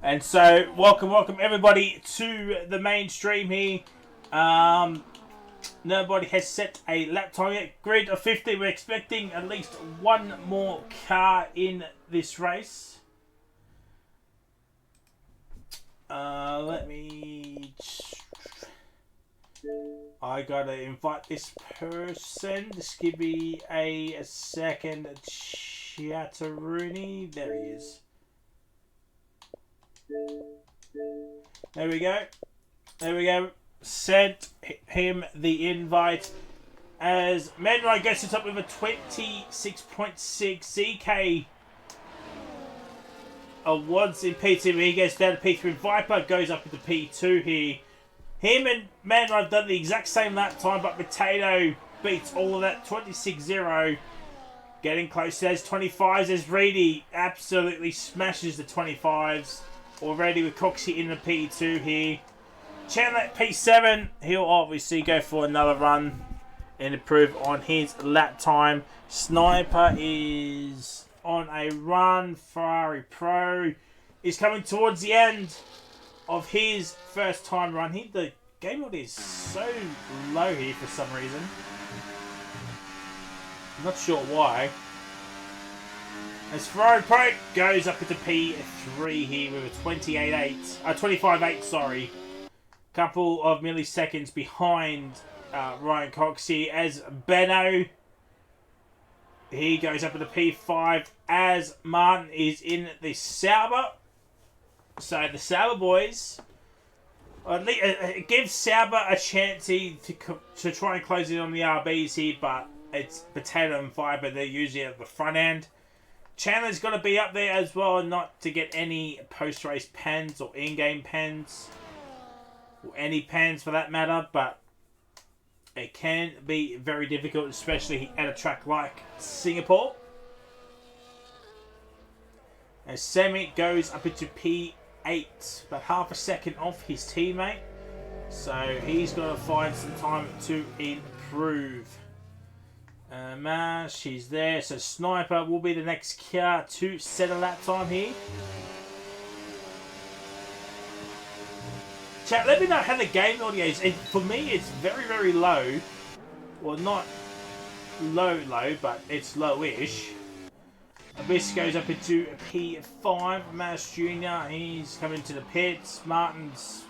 And so, welcome everybody to the main stream here. Nobody has set a lap time yet. Grid of 50. We're expecting at least one more car in this race. Let me... I gotta invite this person. Just give me a second. Chatteroony. There he is. There we go. There we go. Sent him the invite. As Menro gets it up with a 26.6 ZK awards in P2. He gets down to P3. Viper goes up into P2 here. Him and Menro have done the exact same lap time, but Potato beats all of that. 26-0. Getting close to those 25s as Reedy absolutely smashes the 25s. Already with Coxie in the P2 here. Chandler at P7. He'll obviously go for another run and improve on his lap time. Sniper is on a run. Ferrari Pro is coming towards the end of his first time run here. The game mode is so low here for some reason. I'm not sure why. As Ferrari Pro goes up into P3 here with a 25.8, sorry. Couple of milliseconds behind Ryan Cox here. As Benno, he goes up into P5 as Martin is in the Sauber. So the Sauber boys, at least, it gives Sauber a chance to try and close in on the RBs here, but it's Potato and Viper. They're usually at the front end. Chandler's got to be up there as well, not to get any post-race pens or in-game pens. Or any pens for that matter, but it can be very difficult, especially at a track like Singapore. As Semi goes up into P8, about half a second off his teammate. So he's got to find some time to improve. She's there, so Sniper will be the next car to set a lap time here. Chat, let me know how the game audio is. For me, it's very, very low. Well, not low, but it's lowish. Abyss goes up into P5. Mass Jr., he's coming to the pits. Martin's,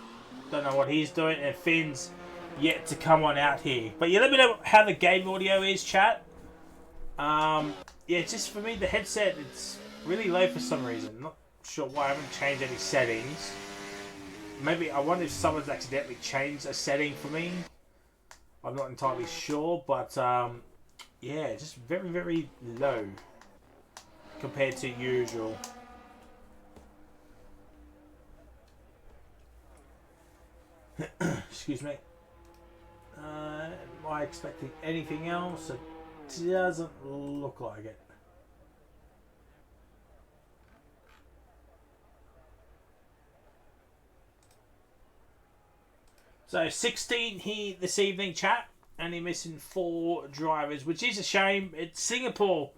don't know what he's doing. And Finn's yet to come on out here. But yeah, let me know how the game audio is, chat. Yeah, just for me, the headset, it's really low for some reason. Not sure why. I haven't changed any settings. Maybe, I wonder if someone's accidentally changed a setting for me. I'm not entirely sure, but yeah, just very, very low compared to usual. Excuse me. Am I expecting anything else? It doesn't look like it. So 16 here this evening, chat. Only missing 4 drivers, which is a shame. Singapore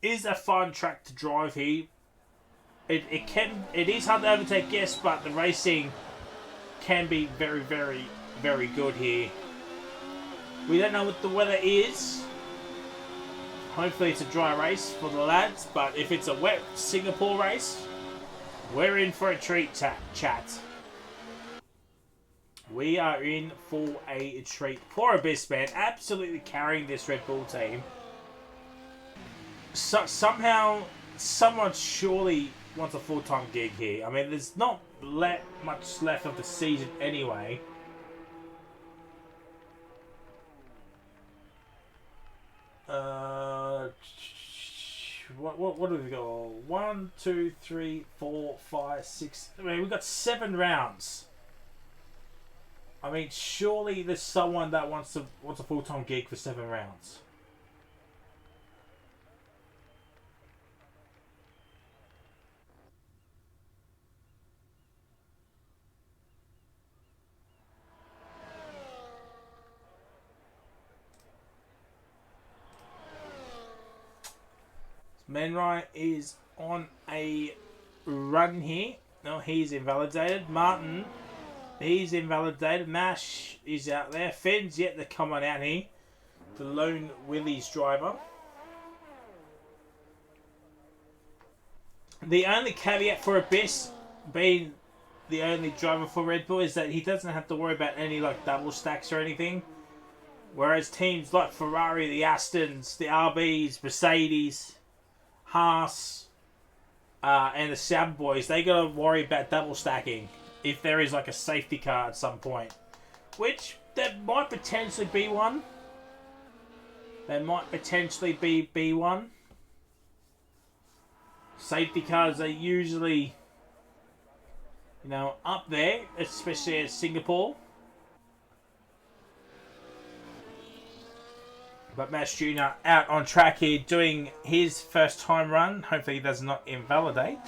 is a fun track to drive here. It is hard to overtake, yes, but the racing can be very, very, very good here. We don't know what the weather is. Hopefully it's a dry race for the lads, but if it's a wet Singapore race, we're in for a treat, chat. We are in for a treat. Poor Abyss, man. Absolutely carrying this Red Bull team. So, somehow, someone surely wants a full-time gig here. I mean, there's not much left of the season anyway. What do we got? 1, 2, 3, 4, 5, 6. I mean, we've got 7 rounds. I mean, surely there's someone that wants a full-time gig for 7 rounds. Menrai is on a run here. No, he's invalidated. Martin, he's invalidated. Mash is out there. Finn's yet to come on out here. The lone Willys driver. The only caveat for Abyss being the only driver for Red Bull is that he doesn't have to worry about any like double stacks or anything. Whereas teams like Ferrari, the Astons, the RBs, Mercedes, Haas, and the Sauber boys, they got to worry about double stacking if there is like a safety car at some point. Which there might potentially be one. There might potentially be one. Safety cars are usually, you know, up there, especially at Singapore. But Mash Jr. out on track here doing his first time run. Hopefully he does not invalidate.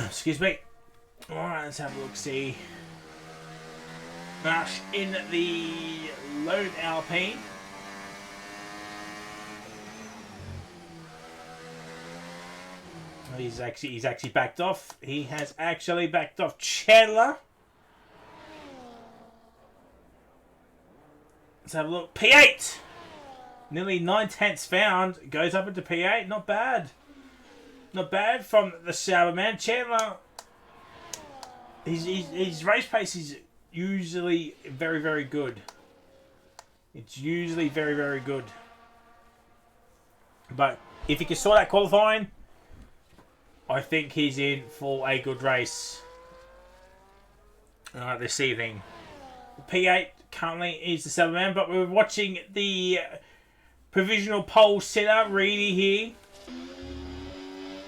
Excuse me. Alright, let's have a look, see. Mash in the lone Alpine. He's actually backed off. He has actually backed off Chandler. Let's have a look. P8! Nearly 9/10 found. Goes up into P8. Not bad. Not bad from the Sauber man. Chandler, his race pace is usually very, very good. It's usually very, very good. But if he can sort out qualifying, I think he's in for a good race this evening. P8 currently is the Sauber man, but we're watching the provisional pole sitter, Reedy here.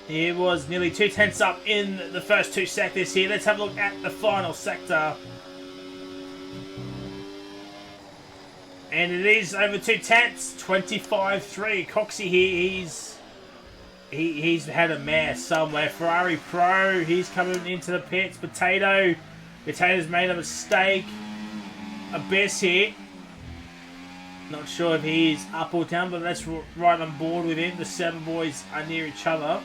He was nearly 2/10 up in the first two sectors here. Let's have a look at the final sector. And it is over 2/10, 25-3. Coxie here, he's had a mare somewhere. Ferrari Pro, he's coming into the pits. Potato's made a mistake. Abyss here. Not sure if he's up or down, but that's right on board with him. The seven boys are near each other.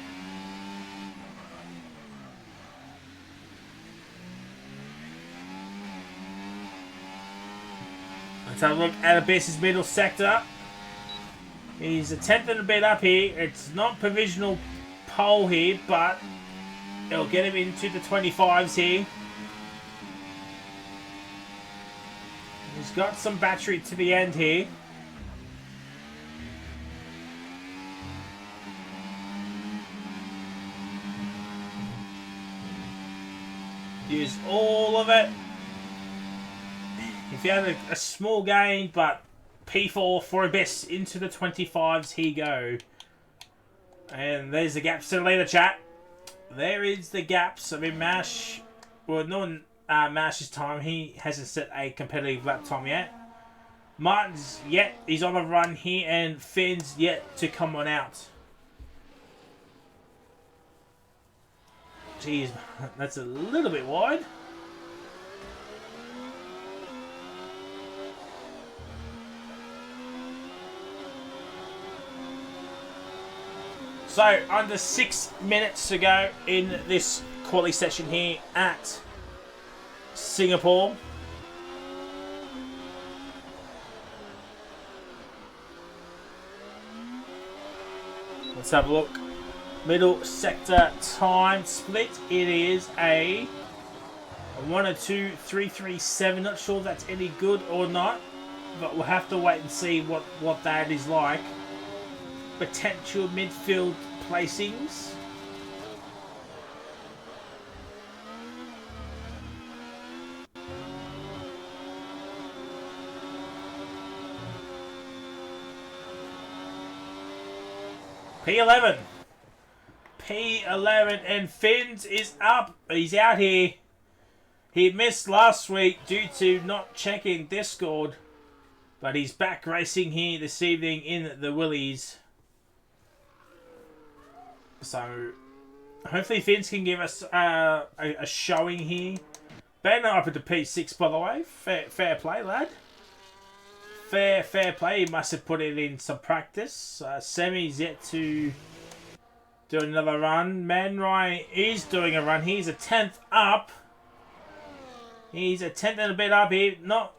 Let's have a look at Abyss's middle sector. He's attempting a bit up here. It's not provisional pole here, but it'll get him into the 25s here. He's got some battery to the end here. Use all of it. If you had a small gain, but P4 for Abyss into the 25s, here you go. And there's the gaps to the leader, chat. There is the gaps. I mean, Mash, well, no, Mash's time, he hasn't set a competitive lap time yet. Martin's he's on the run here, and Finn's yet to come on out. Jeez, that's a little bit wide. So, under 6 minutes to go in this quali session here at Singapore. Let's have a look. Middle sector time split. It is a 102.337. Not sure if that's any good or not, but we'll have to wait and see what that is like. Potential midfield placings. P11. P11 and Finns is up. He's out here. He missed last week due to not checking Discord. But he's back racing here this evening in the Willies. So hopefully Vince can give us a showing here. Banner up at the P6, by the way. Fair play, lad. Fair play. He must have put it in some practice. Semi's yet to do another run. Man Rai is doing a run. He's a 10th up. He's a 10th and a bit up here. Not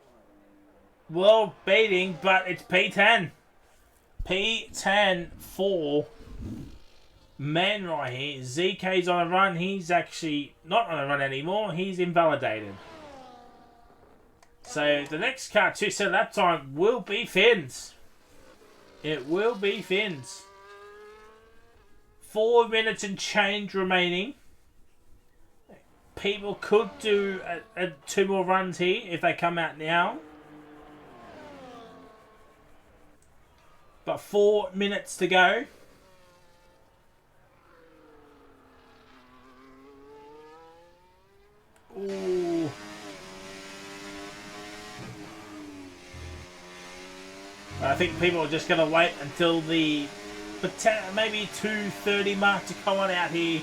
world beating, but it's P10. P10 for Man Rai here. ZK's on a run. He's actually not on a run anymore. He's invalidated. So the next car to set lap time will be Finn's. It will be Finn's. 4 minutes and change remaining. People could do 2 more runs here if they come out now. But 4 minutes to go. Ooh. I think people are just going to wait until the maybe 2:30 mark to come on out here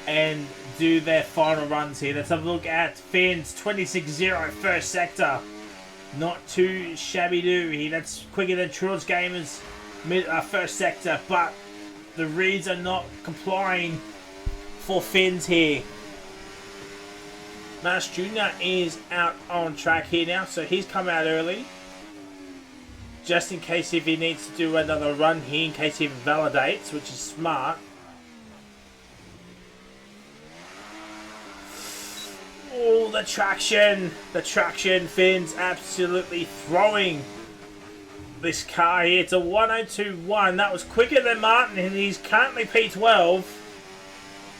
and do their final runs here. Let's have a look at Finn's 26-0 first sector. Not too shabby do he. That's quicker than Trill's Gamers first sector, but the reads are not complying for Finn's here. Nash Jr. is out on track here now, so he's come out early. Just in case if he needs to do another run here, in case he validates, which is smart. Oh, the traction. The traction. Finn's absolutely throwing this car here. It's a 102.1. That was quicker than Martin, and he's currently P12.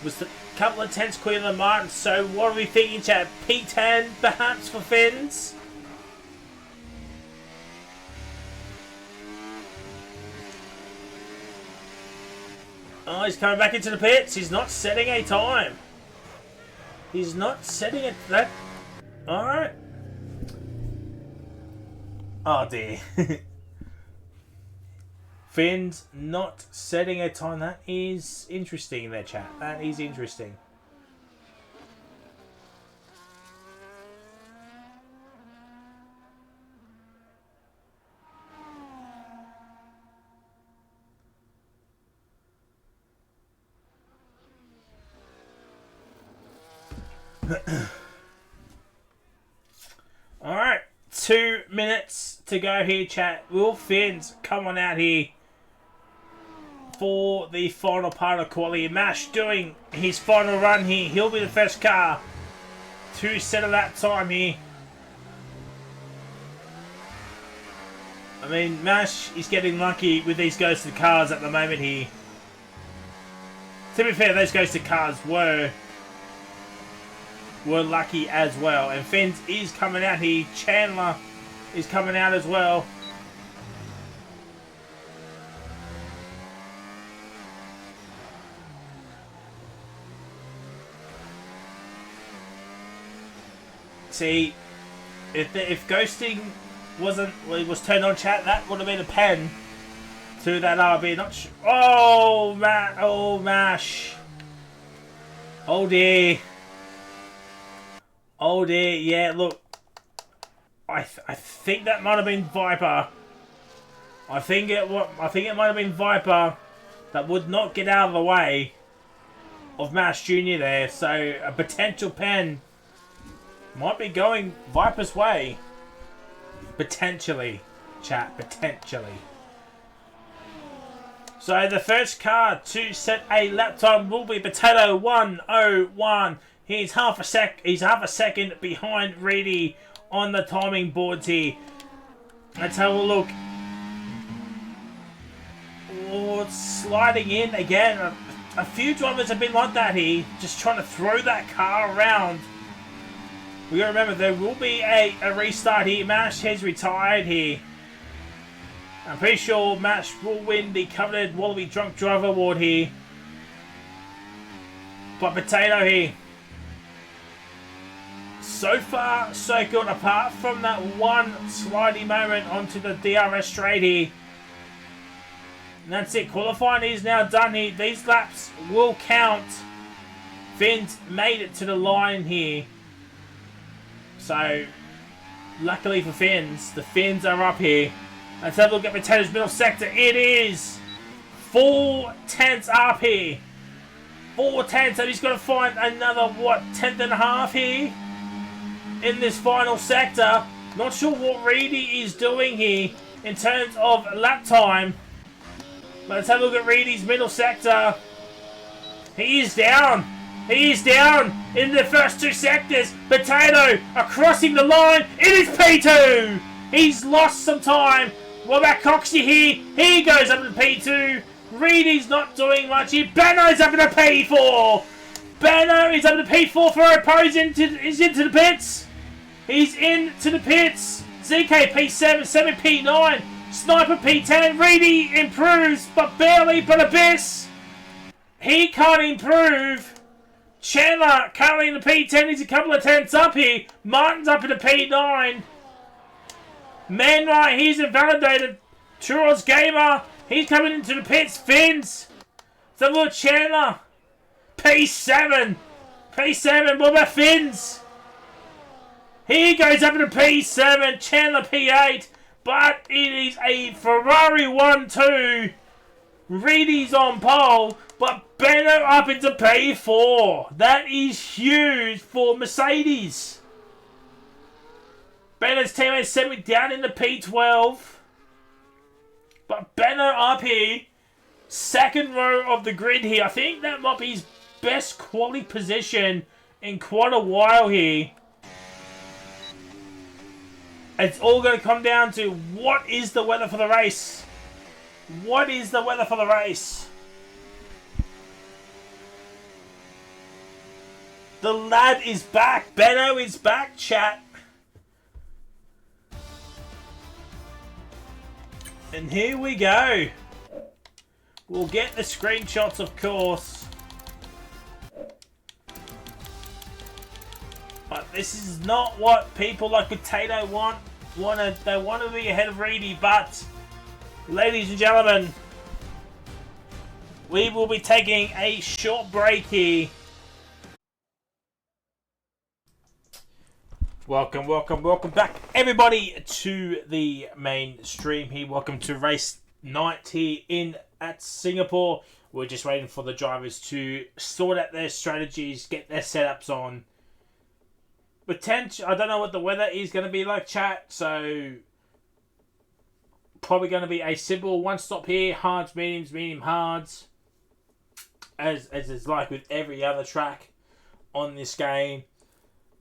Was a couple of tenths quicker than Martin, so what are we thinking, chat? P10 perhaps for Finn's? Oh, he's coming back into the pits. He's not setting a time. He's not setting it. That. Alright. Oh dear. Finn's not setting a time. That is interesting there, chat. That is interesting. Alright, 2 minutes to go here, chat. Will Finn's come on out here for the final part of quality? Mash doing his final run here. He'll be the first car to settle that time here. I mean, Mash is getting lucky with these ghosted cars at the moment here. To be fair, those ghosted cars were lucky as well. And Finn's is coming out here. Chandler is coming out as well. See, if ghosting was turned on, chat, that would have been a pen to that RB. Not sure. Oh, Mash. Oh dear. Oh dear, yeah, look. I think that might have been Viper. I think it might have been Viper that would not get out of the way of Mash Jr. there. So a potential pen might be going Viper's way. Potentially, chat, potentially. So the first car to set a lap time will be Potato 101. He's half a second behind Reedy on the timing boards here. Let's have a look. Oh, it's sliding in again. A few drivers have been like that here, just trying to throw that car around. We gotta remember there will be a restart here. Mash has retired here. I'm pretty sure Mash will win the coveted Wallaby Drunk Driver Award here. But Potato here, So far, so good, apart from that one sliding moment onto the DRS straight here. And that's it. Qualifying is now done here. These laps will count. Finn's made it to the line here. So, luckily for Finns, the Finns are up here. Let's have a look at Matato's middle sector. It is 4 tenths up here. 4 tenths. So he's got to find another, what, 10.5 here in this final sector. Not sure what Reedy is doing here in terms of lap time. But let's have a look at Reedy's middle sector. He is down. He is down in the first 2 sectors. Potato are crossing the line. It is P2. He's lost some time. What about Coxie here? He goes up to P2. Reedy's not doing much here. Benno's up to P4. Benno is up to P4 for opposing. He's into the pits. He's into the pits. ZK P7, 7 P9. Sniper P10. Reedy improves, but barely. But Abyss, he can't improve. Chandler currently in the P10. He's a couple of tenths up here. Martin's up in the P9. Man right, he's invalidated. Churros Gamer, he's coming into the pits. Finns. So look, Chandler. P7. P7, what about Finns? He goes up to P7. Chandler P8. But it is a Ferrari 1-2. Reedy's on pole. But Benno up into P4. That is huge for Mercedes. Benno's teammate sent me down in the P12. But Benno up here. Second row of the grid here. I think that might be his best quality position in quite a while here. It's all going to come down to what is the weather for the race. What is the weather for the race? The lad is back. Benno is back, chat. And here we go. We'll get the screenshots, of course. But this is not what people like Potato want. They want to be ahead of Reedy, but ladies and gentlemen, we will be taking a short break here. Welcome back, everybody, to the main stream here. Welcome to race night here at Singapore. We're just waiting for the drivers to sort out their strategies, get their setups on. I don't know what the weather is going to be like, chat, so probably going to be a simple one stop here, hards, mediums, medium, hards, as is like with every other track on this game.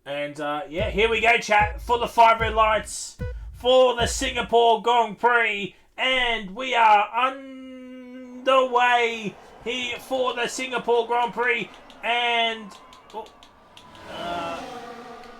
And yeah, here we go, chat, for the 5 red lights for the Singapore Grand Prix, and we are underway here for the Singapore Grand Prix, and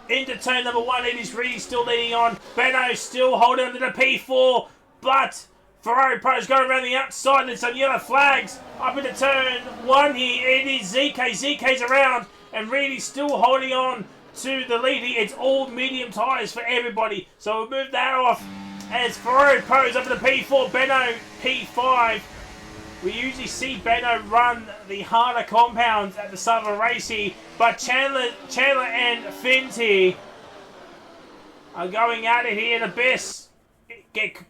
into turn number 1, it is Reedy still leading on. Benno still holding on to the P4, but Ferrari Pro's going around the outside. There's some yellow flags up into turn 1 here. It is ZK. ZK's around, and Reedy's still holding on to the lead here. It's all medium tyres for everybody, so we'll move that off as Ferrari Pro's up to the P4. Benno P5. We usually see Benno run the harder compounds at the start of a race here, but Chandler and Finns here are going at it here, and Abyss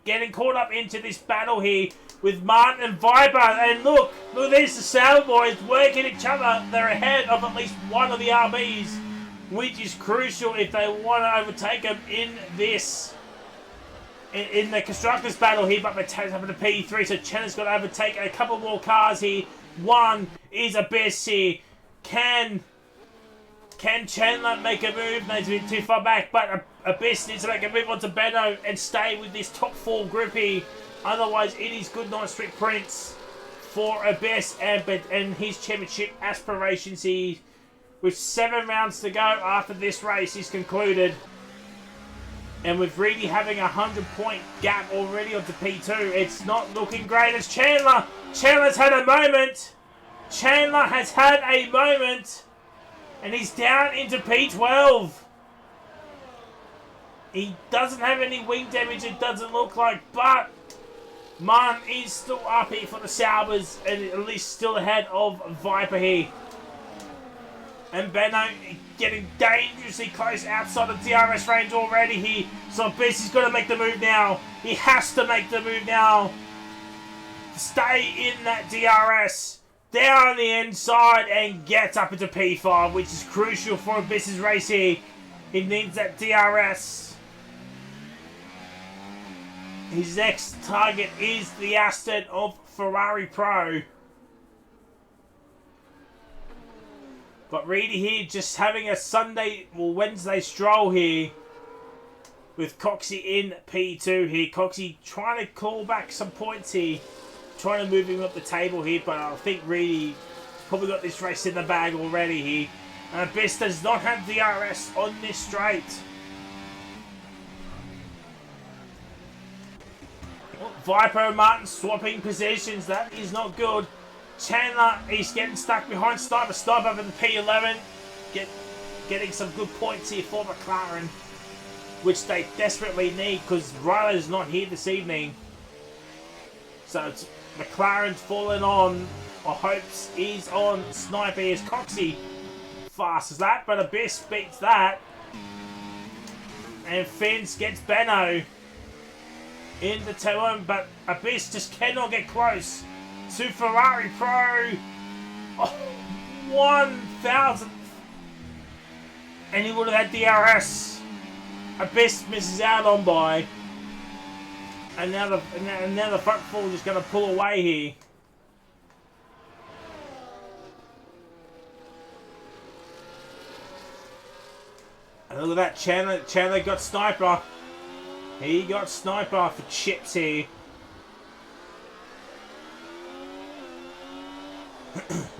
getting caught up into this battle here with Martin and Viper. And look, there's the Sailor Boys working each other. They're ahead of at least one of the RBs, which is crucial if they want to overtake them in this. In the constructors battle here, but Matato's up to P3, so Chandler's got to overtake a couple more cars here. One is Abyss here. Can Chandler make a move? No, he's a bit too far back, but Abyss needs to make a move onto Benno and stay with this top 4 group here. Otherwise, it is good night Street Prince for Abyss and his championship aspirations here. With 7 rounds to go after this race is concluded. And with Reedy having a 100-point gap already onto P2, it's not looking great as Chandler's had a moment. Chandler has had a moment. And he's down into P12. He doesn't have any wing damage, it doesn't look like, but Martin is still up here for the Saubers, and at least still ahead of Viper here. And Benno getting dangerously close outside of DRS range already here. So Abyss is going to make the move now. He has to make the move now. Stay in that DRS. Down the inside and get up into P5, which is crucial for Abyss's race here. He needs that DRS. His next target is the Aston of Ferrari Pro. But Reedy here just having a Sunday or Wednesday stroll here with Coxie in P2 here. Coxie trying to claw back some points here. Trying to move him up the table here, but I think Reedy probably got this race in the bag already here. And Abyss does not have DRS on this straight. Viper and Martin swapping positions. That is not good. Chandler, he's getting stuck behind Sniper. Sniper over the P11. Getting some good points here for McLaren, which they desperately need because Riley's not here this evening. So it's McLaren's falling on, or hopes is on Sniper as Coxie. Fast as that, but Abyss beats that. And Fins gets Benno in the tail, but Abyss just cannot get close to Ferrari Pro. Oh, 1,000th. And he would have had DRS. Abyss misses out on by. And now the front four is just going to pull away here. And look at that, Chandler got Sniper. He got Sniper for chips here.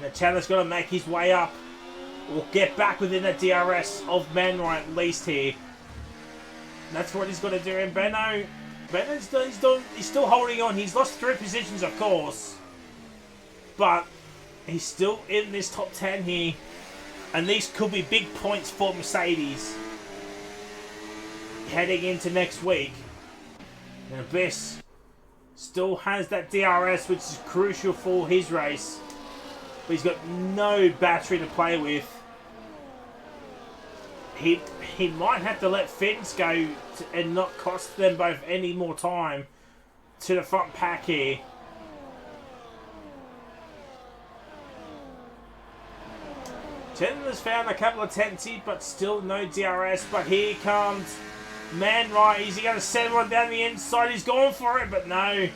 Now Chandler's got to make his way up. Or get back within the DRS of Manwright at least here. That's what he's got to do. And Benno's he's still holding on. He's lost 3 positions, of course. But he's still in this top 10 here. And these could be big points for Mercedes heading into next week. And Abyss still has that DRS, which is crucial for his race. But he's got no battery to play with. He might have to let Fins go and not cost them both any more time to the front pack here. Chandler's found a couple of tendencies, but still no DRS. But here comes Manwright. Is he going to send one down the inside? He's going for it, but no.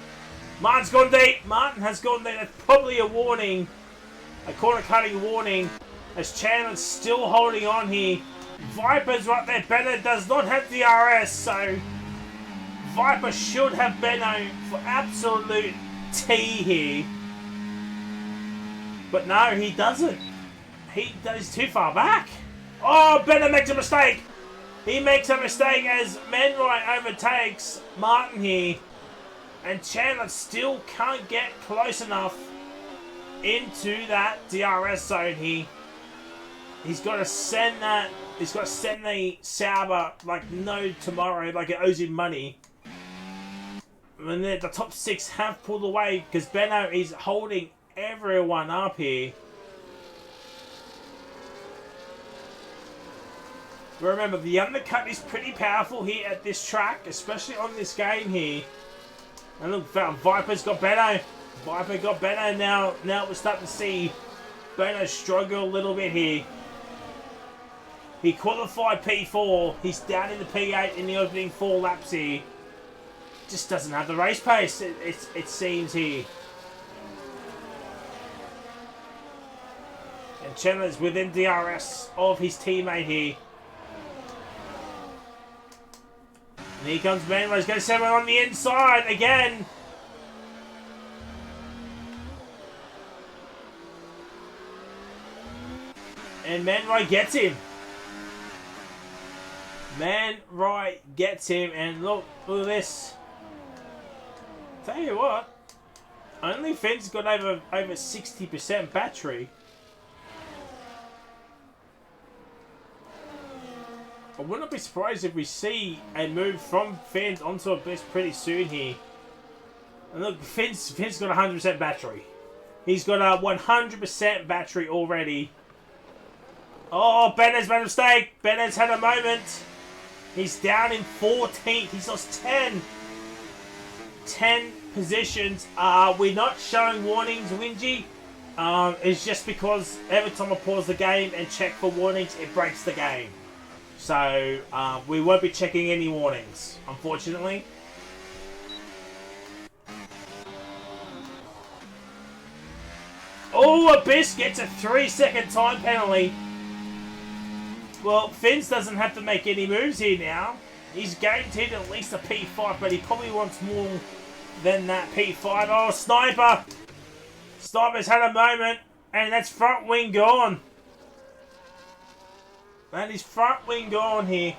Martin's gone deep. Martin has gone deep. That's probably a warning. A corner cutting warning. As Chandler's still holding on here. Viper's right there. Benno does not have DRS, so Viper should have Benno for absolute T here. But no, he doesn't. He's too far back. Oh, Benno makes a mistake. He makes a mistake as Manwright overtakes Martin here. And Chandler still can't get close enough into that DRS zone here. He's got to send that. He's got to send the Sauber like no tomorrow, like it owes him money. And the top 6 have pulled away because Benno is holding everyone up here. Remember, the undercut is pretty powerful here at this track, especially on this game here. And look, Viper's got Benno. Viper got Benno now. Now we're starting to see Benno struggle a little bit here. He qualified P4. He's down in the P8 in the opening 4 laps here. Just doesn't have the race pace, it seems here. And Chandler's within DRS of his teammate here. And here comes Manwright. He's going to send one on the inside again. And Manwright gets him. Manwright gets him. And look at this. Tell you what. Only Finn's got over 60% battery. I wouldn't be surprised if we see a move from Finn onto Abyss pretty soon here. And look, Finn's got 100% battery. He's got a 100% battery already. Oh, Bennett's made a mistake. Bennett's had a moment. He's down in 14th. He's lost 10 positions. We're not showing warnings, Wingy. It's just because every time I pause the game and check for warnings, it breaks the game. So, we won't be checking any warnings, unfortunately. Oh, Abyss gets a 3-second time penalty. Well, Finns doesn't have to make any moves here now. He's guaranteed at least a P5, but he probably wants more than that P5. Oh, Sniper! Sniper's had a moment, and that's front wing gone. That is front wing gone here.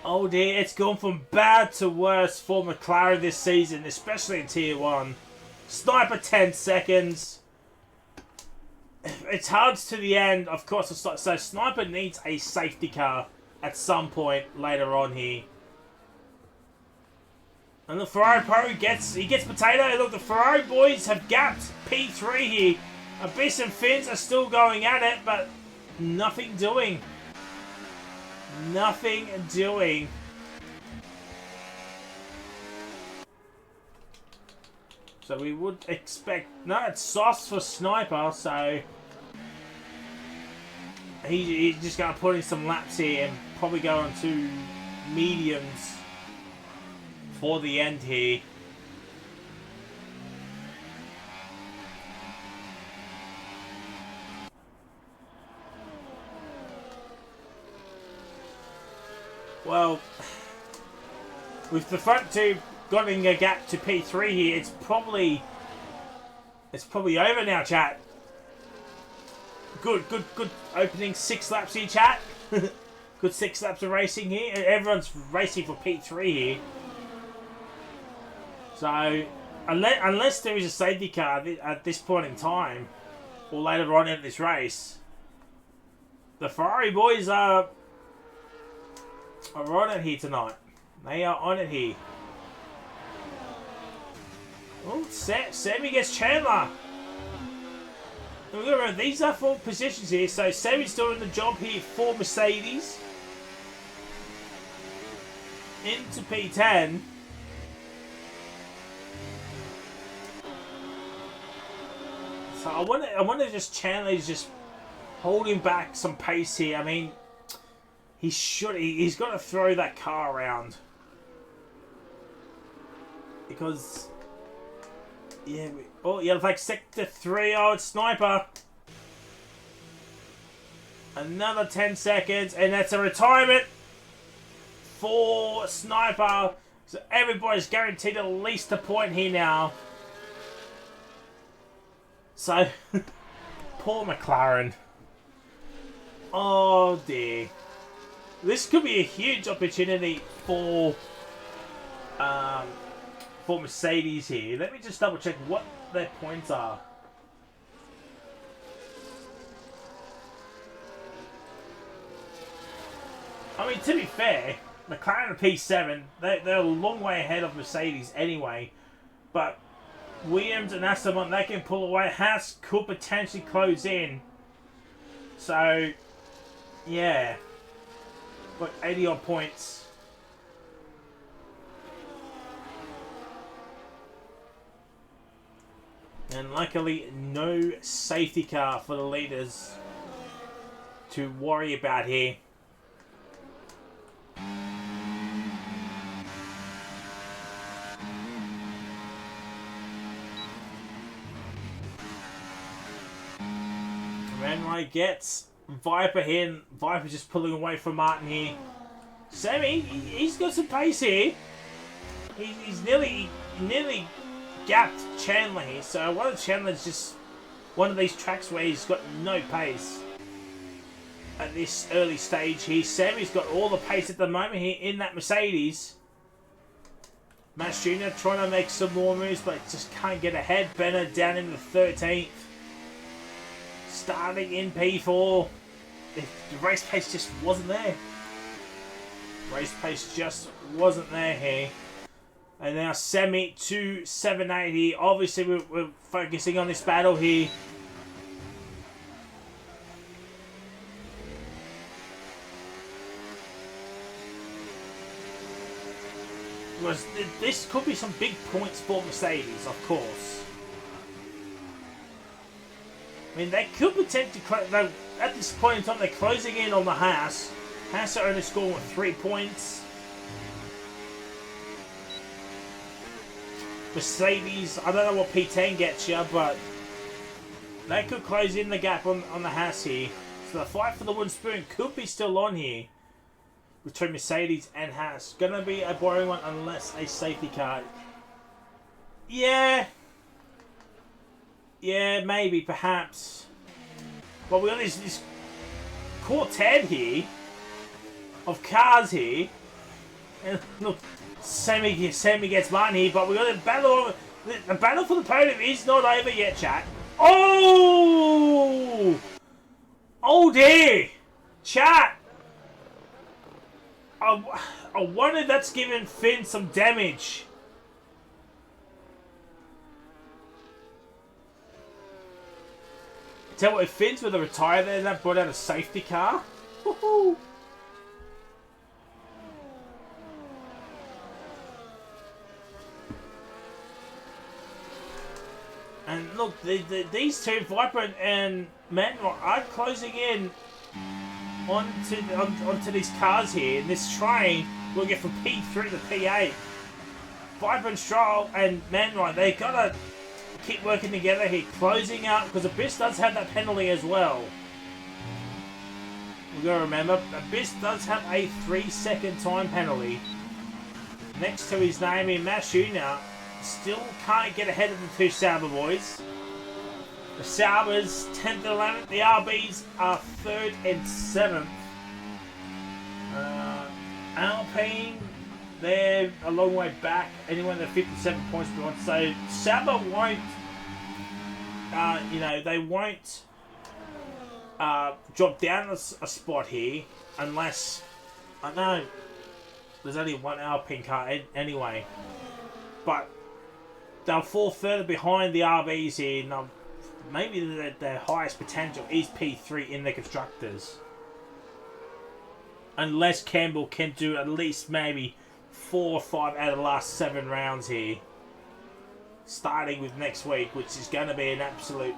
Oh dear, it's gone from bad to worse for McLaren this season, especially in Tier 1. Sniper 10 seconds. It's hard to the end, of course. So Sniper needs a safety car at some point later on here. And the Ferrari Pro gets potato. Look, the Ferrari boys have gapped P3 here. Abyss and Finns are still going at it, but nothing doing. Nothing doing. So we would expect... No, it's sauce for Sniper, so... He's just going to put in some laps here and probably go on to mediums for the end here. Well, with the front two getting a gap to P3 here, it's probably over now, chat. Good opening 6 laps here, chat. Good 6 laps of racing here. Everyone's racing for P3 here. So, unless there is a safety car at this point in time, or later on in this race, the Ferrari boys are on it here tonight. They are on it here. Oh, Sammy gets Chandler. Remember, these are 4 positions here, so Sammy's doing the job here for Mercedes. Into P10. So I wonder if just Chandler's just holding back some pace here. I mean, he's got to throw that car around. Because, yeah, yellow flag sector 3, oh, it's Sniper. Another 10 seconds, and that's a retirement for Sniper. So everybody's guaranteed at least a point here now. So, poor McLaren. Oh dear. This could be a huge opportunity for Mercedes here. Let me just double check what their points are. I mean, to be fair, McLaren are P7. They're a long way ahead of Mercedes anyway. But Williams and Aston Martin, they can pull away. Haas could potentially close in. So, yeah. Got 80 odd points. And luckily, no safety car for the leaders to worry about here. Manway gets Viper here, and Viper's just pulling away from Martin here. Sammy, he's got some pace here. He's nearly gapped Chandler here. So one of Chandler's just one of these tracks where he's got no pace at this early stage here. Sammy's got all the pace at the moment here in that Mercedes. Max Jr. trying to make some more moves, but just can't get ahead. Bennett down in the 13th. starting in P4. The race pace just wasn't there. Race pace just wasn't there here. And now Semi to 780. Obviously, we're focusing on this battle here. This could be some big points for Mercedes, of course. I mean, they could potentially... At this point in time, they're closing in on the Haas. Haas are only scoring with 3 points. Mercedes, I don't know what P10 gets you, but they could close in the gap on the Haas here. So the fight for the wooden spoon could be still on here between Mercedes and Haas. Gonna be a boring one unless a safety car. Yeah, maybe, perhaps. But we got this quartet here of cars here, and look, Semi gets mine here, but we got a battle. The battle for the podium is not over yet, chat. Oh dear, chat. I wonder if that's giving Finn some damage. Tell you what, if Finn's with a retire there, that brought out a safety car. Woohoo! And look, these two, Viper and Manrock, are closing in onto these cars here. And this train will get from P3 to P8. Viper and Stroll and Manrock, they gotta keep working together here, closing out, because Abyss does have that penalty as well. We've got to remember, Abyss does have a 3-second time penalty next to his name in Mashu. Now, still can't get ahead of the two Sauber boys. The Saubers 10th and 11th, the RBs are 3rd and 7th. Alpine, they're a long way back, anyway, they're 57 points behind. So Sauber won't, they won't drop down a spot here unless, I know there's only one Alpine car anyway, but they'll fall further behind the RBs here. And maybe their highest potential is P3 in the constructors, unless Campbell can do at least maybe 4 or 5 out of the last 7 rounds here, starting with next week, which is going to be an absolute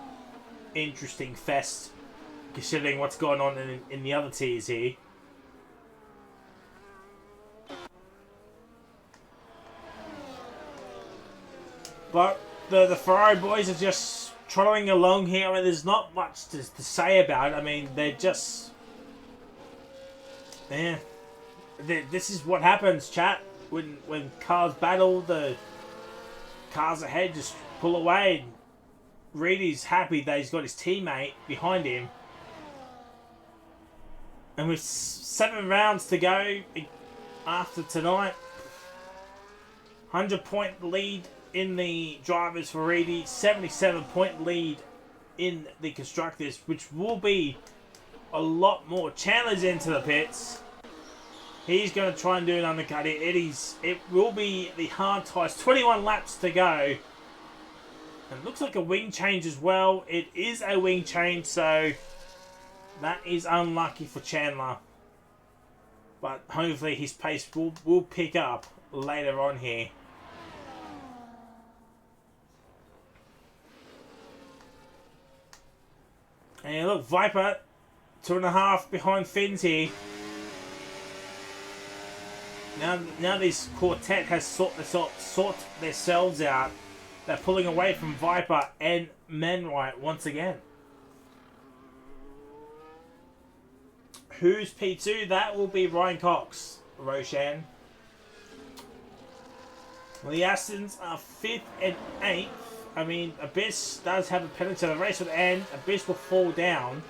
interesting fest, considering what's going on in the other tiers here. But the Ferrari boys are just trotting along here. I mean, there's not much to say about it. I mean, they're just... Yeah. This is what happens, chat. When cars battle, the cars ahead just pull away. Reedy's happy that he's got his teammate behind him. And with 7 rounds to go after tonight, 100-point lead in the drivers for Reedy, 77-point lead in the constructors, which will be a lot more. Chandler's into the pits. He's going to try and do an undercut. It will be the hard ties. 21 laps to go. And it looks like a wing change as well. It is a wing change, so that is unlucky for Chandler. But hopefully his pace will pick up later on here. And look, Viper, 2.5 behind Finn's here. Now this quartet has sort themselves out. They're pulling away from Viper and Manwright once again. Who's P2? That will be Ryan Cox, Roshan. Well, the Astons are 5th and 8th. I mean, Abyss does have a penalty. The race will end. Abyss will fall down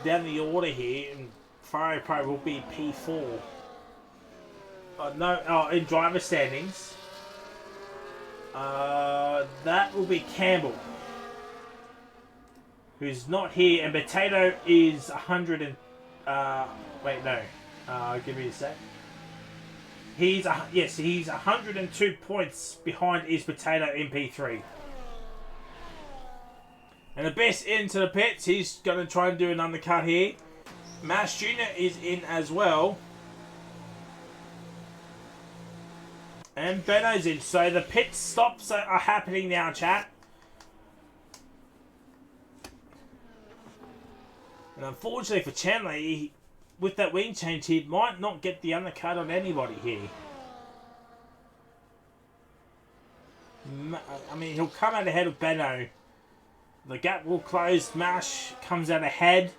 the order here, and Ferrari Pro will be P4. In driver standings. That will be Campbell, who's not here, and Potato is 100 and... wait, no. Give me a sec. He's 102 points behind his Potato in P3. And the best into the pits. He's going to try and do an undercut here. Mash Jr. is in as well. And Benno's in. So the pit stops are happening now, chat. And unfortunately for Chandler, with that wing change, he might not get the undercut on anybody here. I mean, he'll come out ahead of Benno. The gap will close. Mash comes out ahead.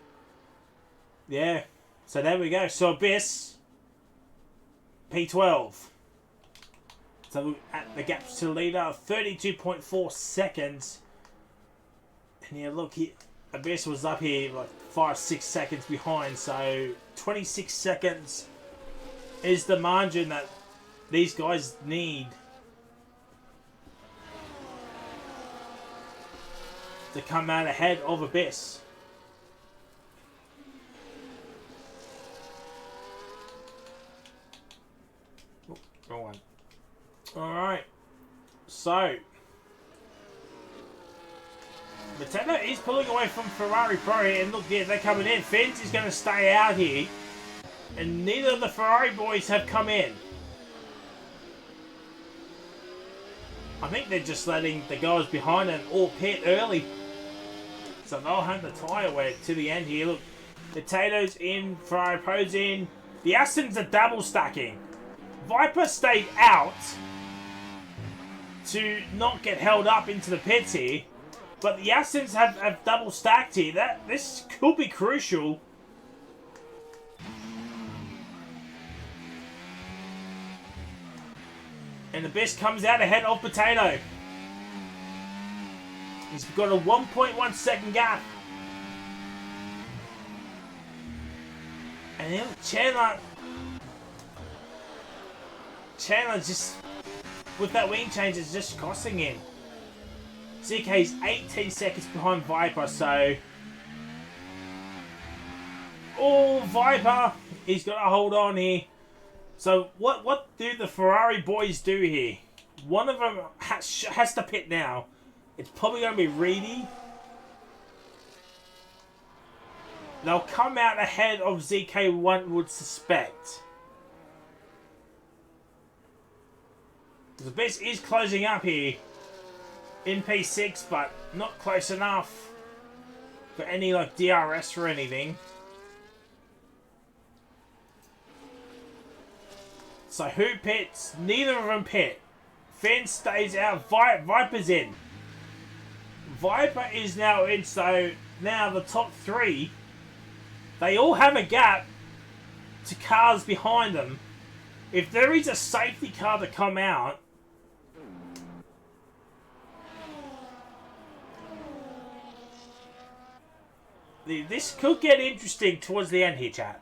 Yeah. So there we go. So Abyss, P12. So at the gap to leader, 32.4 seconds. And yeah, look, Abyss was up here like 5-6 seconds behind. So 26 seconds is the margin that these guys need to come out ahead of Abyss. Oh, wrong one. Alright. So Potato is pulling away from Ferrari Pro, and look, yeah, they're coming in. Fins is going to stay out here, and neither of the Ferrari boys have come in. I think they're just letting the guys behind them all pit early, so they'll have the tyre wet to the end here. Look, Potatoes in, Ferrari Pro's in. The Astons are double stacking. Viper stayed out to not get held up into the pits here, but the Astons have double stacked here. This could be crucial. And the best comes out ahead of Potato. He's got a 1.1 second gap. And then Chandler just, with that wing change, is just costing him. ZK's 18 seconds behind Viper, so... Oh, Viper! He's got to hold on here. So, what do the Ferrari boys do here? One of them has to pit now. It's probably going to be Reedy. They'll come out ahead of ZK, one would suspect. The best is closing up here in P6, but not close enough for any like DRS or anything. So who pits? Neither of them pit. Finn stays out. Viper's in. Viper is now in, so now the top three, they all have a gap to cars behind them. If there is a safety car to come out, this could get interesting towards the end here, chat.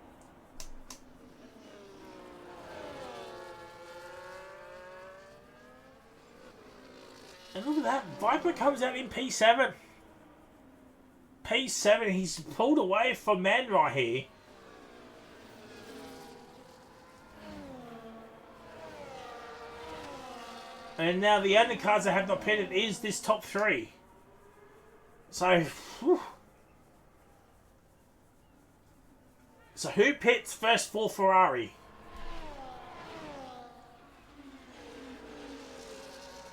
And look at that, Viper comes out in P7. P7, he's pulled away from Man right here. And now the only cars that have not pitted is this top three. So, whew. So who pits first for Ferrari?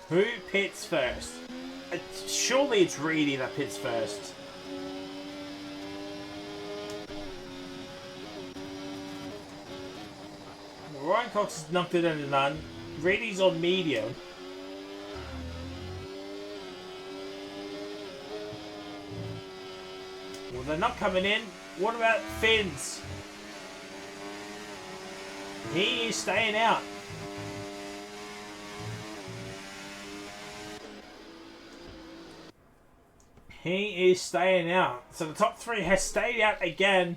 Who pits first? Surely it's Reedy that pits first. Ryan Cox has knocked it into none. Reedy's on medium. Well, they're not coming in. What about Finn's? He is staying out. He is staying out. So the top three has stayed out again.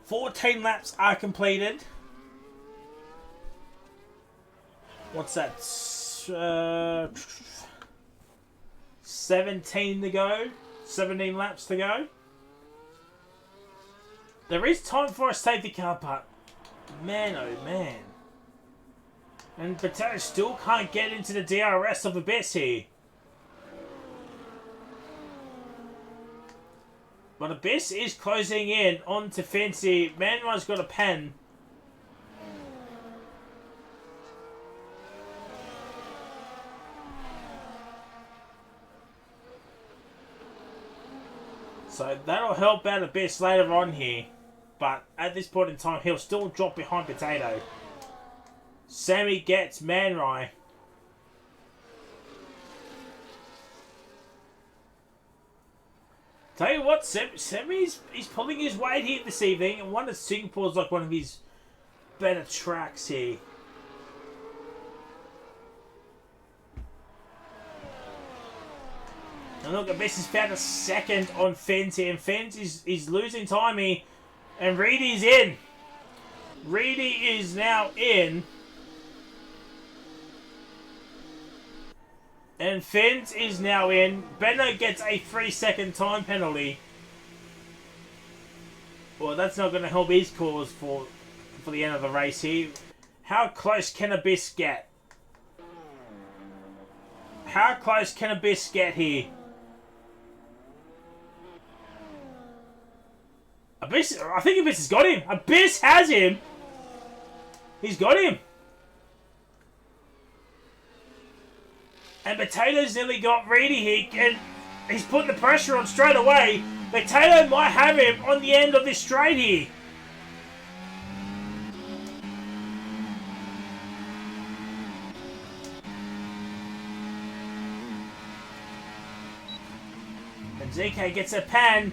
14 laps are completed. What's that? 17 to go. 17 laps to go. There is time for a safety car, but man, oh man. And Potato still can't get into the DRS of Abyss here. But Abyss is closing in onto Fancy. Manrai's got a pen. So that'll help out Abyss later on here. But at this point in time, he'll still drop behind Potato. Sammy gets Manrai. Tell you what, Sammy's he's pulling his weight here this evening, and one of Singapore's like one of his better tracks here. And look, Abyss has found a second on Fens here, and Fens is losing time here, and Reedy's in. Reedy is now in. And Fens is now in. Benno gets a 3-second time penalty. Well, that's not going to help his cause for the end of the race here. How close can Abyss get? How close can Abyss get here? Abyss, I think Abyss has got him. Abyss has him. He's got him. And Potato's nearly got Reedy here, and he's putting the pressure on straight away. Potato might have him on the end of this straight here. And ZK gets a pan,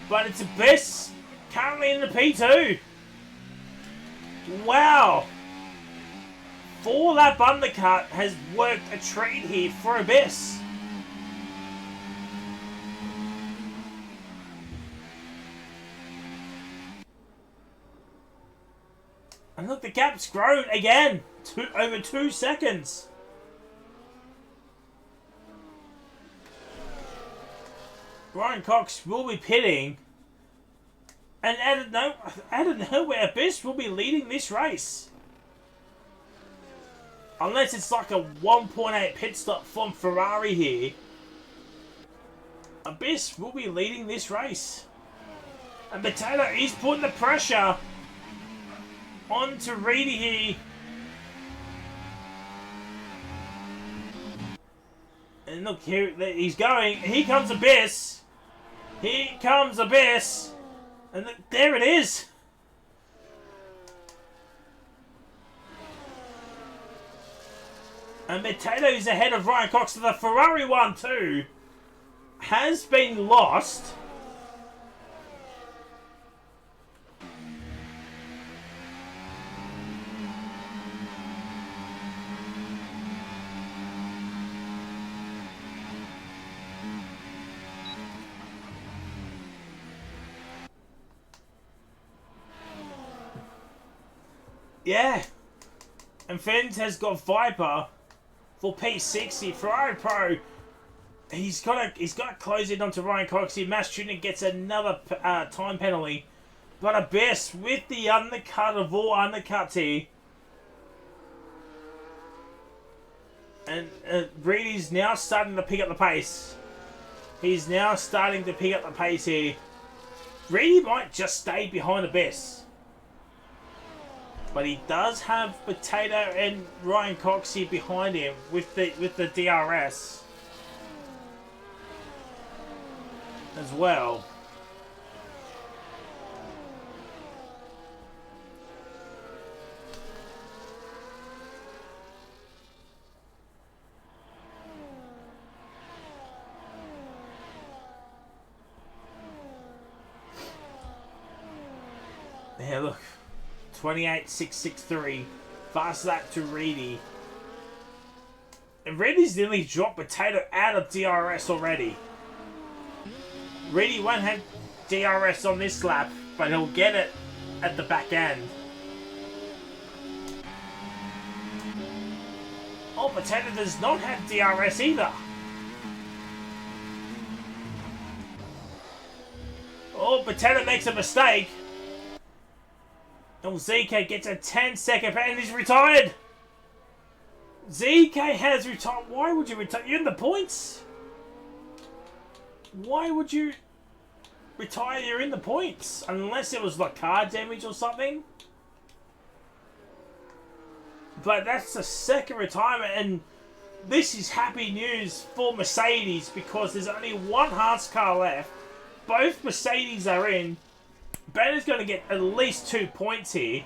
but it's Abyss currently in the P2. Wow. 4-lap undercut has worked a treat here for Abyss. And look, the gap's grown again to over 2 seconds. Ryan Cox will be pitting. And out of nowhere, Abyss will be leading this race. Unless it's like a 1.8 pit stop from Ferrari here. Abyss will be leading this race. And Potato is putting the pressure onto Reedy here. And look, here he's going. Here comes Abyss. Here comes Abyss. And look, there it is. And Potato's ahead of Ryan Cox. So the Ferrari 1-2 has been lost. Yeah. And Fens has got Viper for P60. Ferrari Pro. He's got to close it onto Ryan Cox here. Mass Tuning gets another time penalty. But Abyss with the undercut of all undercuts here. And Reedy's now starting to pick up the pace. He's now starting to pick up the pace here. Reedy might just stay behind Abyss. But he does have Potato and Ryan Cox here behind him with the DRS as well. Yeah, look. 28.663. Fast lap to Reedy. And Reedy's nearly dropped Potato out of DRS already. Reedy won't have DRS on this lap, but he'll get it at the back end. Oh, Potato does not have DRS either. Oh, Potato makes a mistake. Oh, ZK gets a 10-second and he's retired. ZK has retired. Why would you retire? You're in the points. Why would you retire? You're in the points. Unless it was like car damage or something. But that's the second retirement, and this is happy news for Mercedes because there's only one Haas car left. Both Mercedes are in. Bennett's going to get at least 2 points here.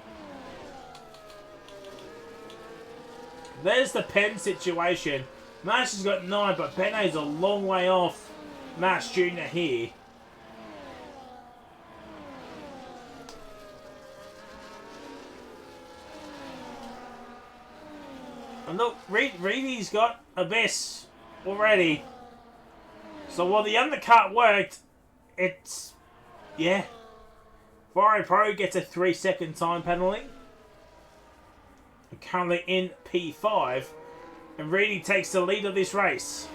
There's the pen situation. Max has got 9, but Bennett's a long way off Max Jr. here. And look, Reedy's got Abyss already. So while the undercut worked, it's... yeah. Ferrari Pro gets a 3-second time penalty. Currently in P5. And Reedy takes the lead of this race.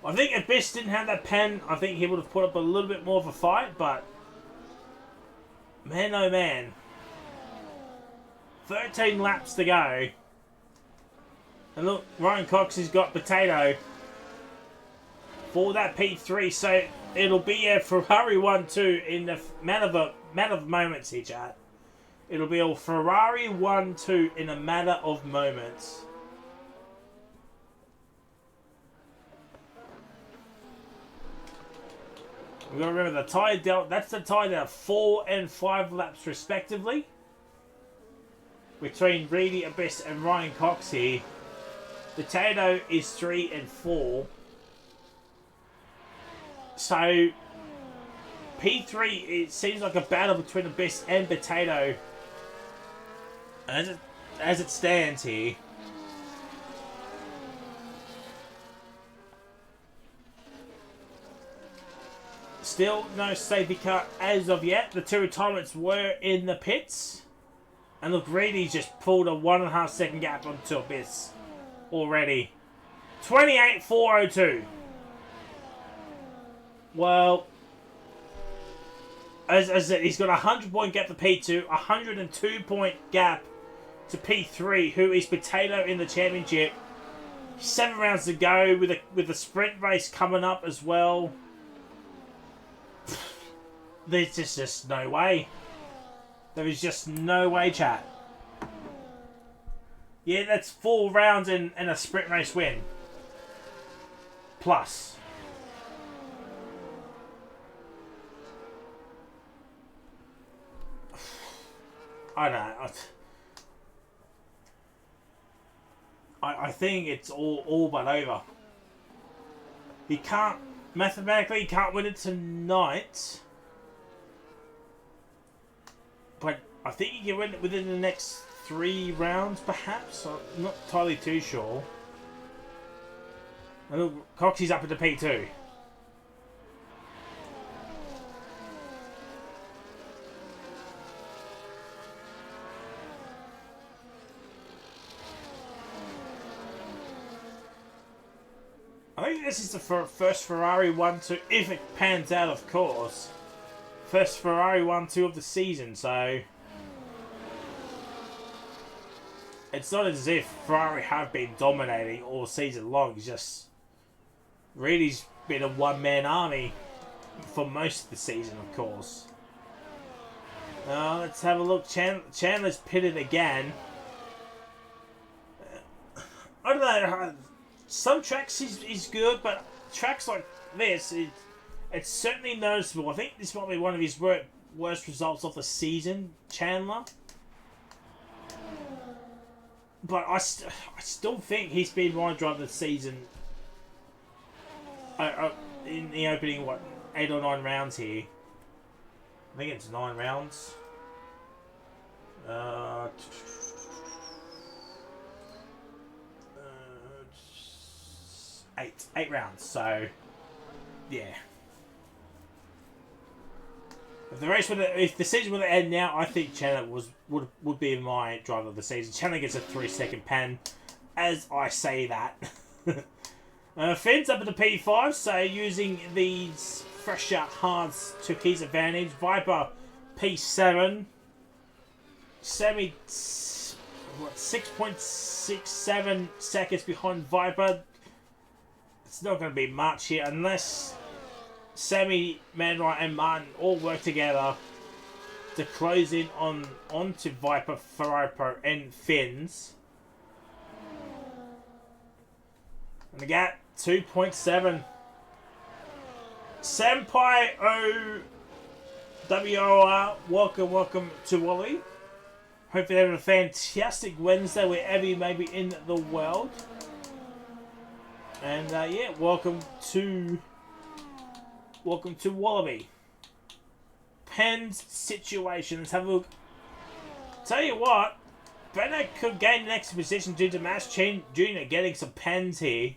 I think if Abyss didn't have that pen, I think he would have put up a little bit more of a fight, but... man, oh man. 13 laps to go. And look, Ryan Cox has got Potato for that P3, so it'll be a Ferrari 1-2 in the matter of moments here, chat. It'll be a Ferrari 1-2 in a matter of moments. We've got to remember the tyre delta, that's the tyre delta 4 and 5 laps respectively. Between Reedy, Abyss and Ryan Cox here. Potato is 3 and 4. So, P3, it seems like a battle between Abyss and Potato. As it stands here. Still no safety car as of yet. The 2 retirements were in the pits. And look, Reedy just pulled a 1.5 second gap onto Abyss already. 28.402. Well, as I said, he's got a 100-point gap to P2, a 102-point gap to P3, who is Potato in the championship. 7 rounds to go with a sprint race coming up as well. There's just no way. There is just no way, chat. Yeah, that's 4 rounds and a sprint race win. Plus. I don't know. I think it's all but over. He can't... mathematically, he can't win it tonight. But I think he can win it within the next 3 rounds, perhaps. I'm not entirely too sure. And look, Coxie's up into P2. I think this is the first Ferrari 1-2, if it pans out, of course. First Ferrari 1-2 of the season, so... it's not as if Ferrari have been dominating all season long. It's just... Reedy's been a one-man army for most of the season, of course. Let's have a look. Chandler's pitted again. I don't know. Some tracks he's good, but tracks like this, it's certainly noticeable. I think this might be one of his worst results of the season, Chandler. But I still think he's been my driver of the season in the opening, 8 or 9 rounds here. I think it's 9 rounds. 8 rounds, so yeah. If the season would end now, I think Chandler would be my driver of the season. Chandler gets a 3-second pen, as I say that. Finn's up at the P5, so using these fresher hards to his advantage. Viper P7, Semi 6.67 seconds behind Viper. It's not going to be much here unless Sammy, Manwright and Martin all work together to close in onto Viper, Ferrari Pro and Finn's. And the gap 2.7. Senpai O WRL, welcome to Wally. Hope you're having a fantastic Wednesday wherever you may be in the world. And yeah, welcome to Wallaby. Pens situation. Let's have a look. Tell you what, Bennett could gain the next position due to Mass Jr. getting some pens here.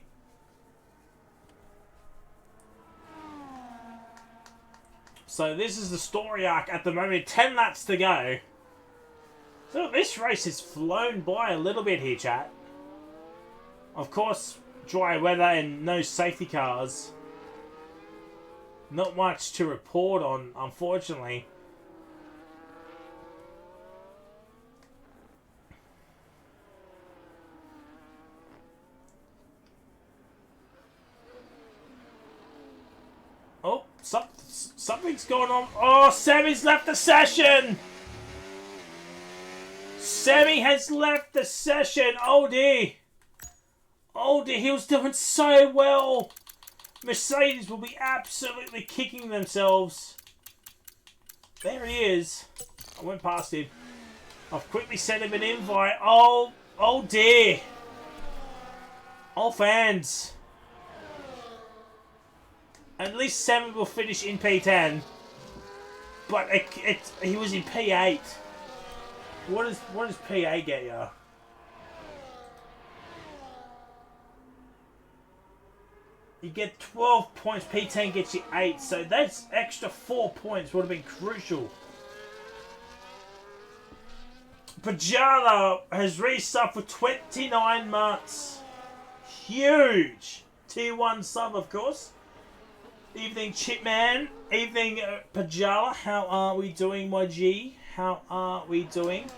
So this is the story arc at the moment. 10 laps to go. So this race has flown by a little bit here, chat. Of course, dry weather and no safety cars. Not much to report on, unfortunately. Oh, something's going on. Oh, Sammy's left the session! Sammy has left the session. Oh dear. Oh dear, he was doing so well. Mercedes will be absolutely kicking themselves. There he is. I went past him. I've quickly sent him an invite. Oh dear. Oh, fans. At least Sammy will finish in P10. But he was in P8. What does P8 get you? You get 12 points, P10 gets you 8, so that's extra 4 points would have been crucial. Pajala has resubbed for 29 months. Huge! Tier 1 sub, of course. Evening, Chipman. Evening, Pajala. How are we doing, my G? How are we doing?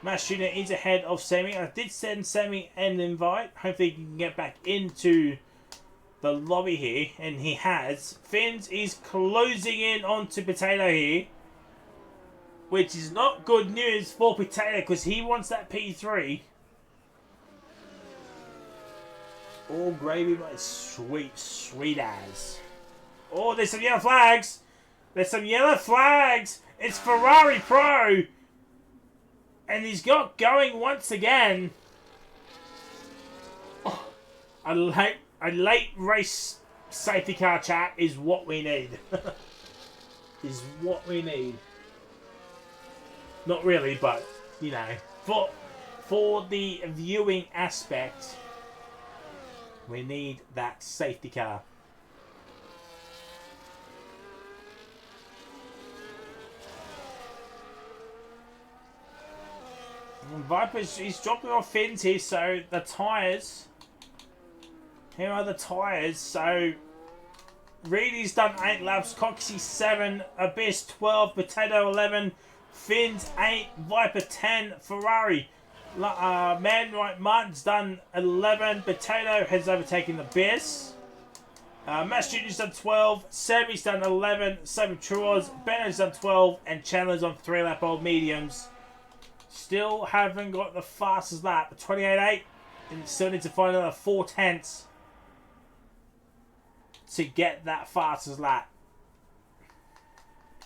Mass Jr. is ahead of Sammy. I did send Sammy an invite. Hopefully he can get back into the lobby here, and he has. Fins is closing in onto Potato here, which is not good news for Potato because he wants that P3. All gravy, my sweet as. Oh, there's some yellow flags. There's some yellow flags. It's Ferrari Pro, and he's got going once again. Oh, a late race safety car, chat, is what we need. Is what we need. Not really, but, you know, for the viewing aspect, we need that safety car. And Viper's, he's dropping off fins here, so the tyres. Here are the tyres. So Reedy's done 8 laps, Coxie 7, Abyss 12, Potato 11, Fins 8, Viper 10, Ferrari. Manwright Martin's done 11, Potato has overtaken the Abyss. Mass Jr.'s done 12, Sammy's done 11, 7 Truos, Bennett's done 12, and Chandler's on 3 lap old mediums. Still haven't got the fastest lap, 28.8, and still need to find another 4 tenths to get that fastest lap.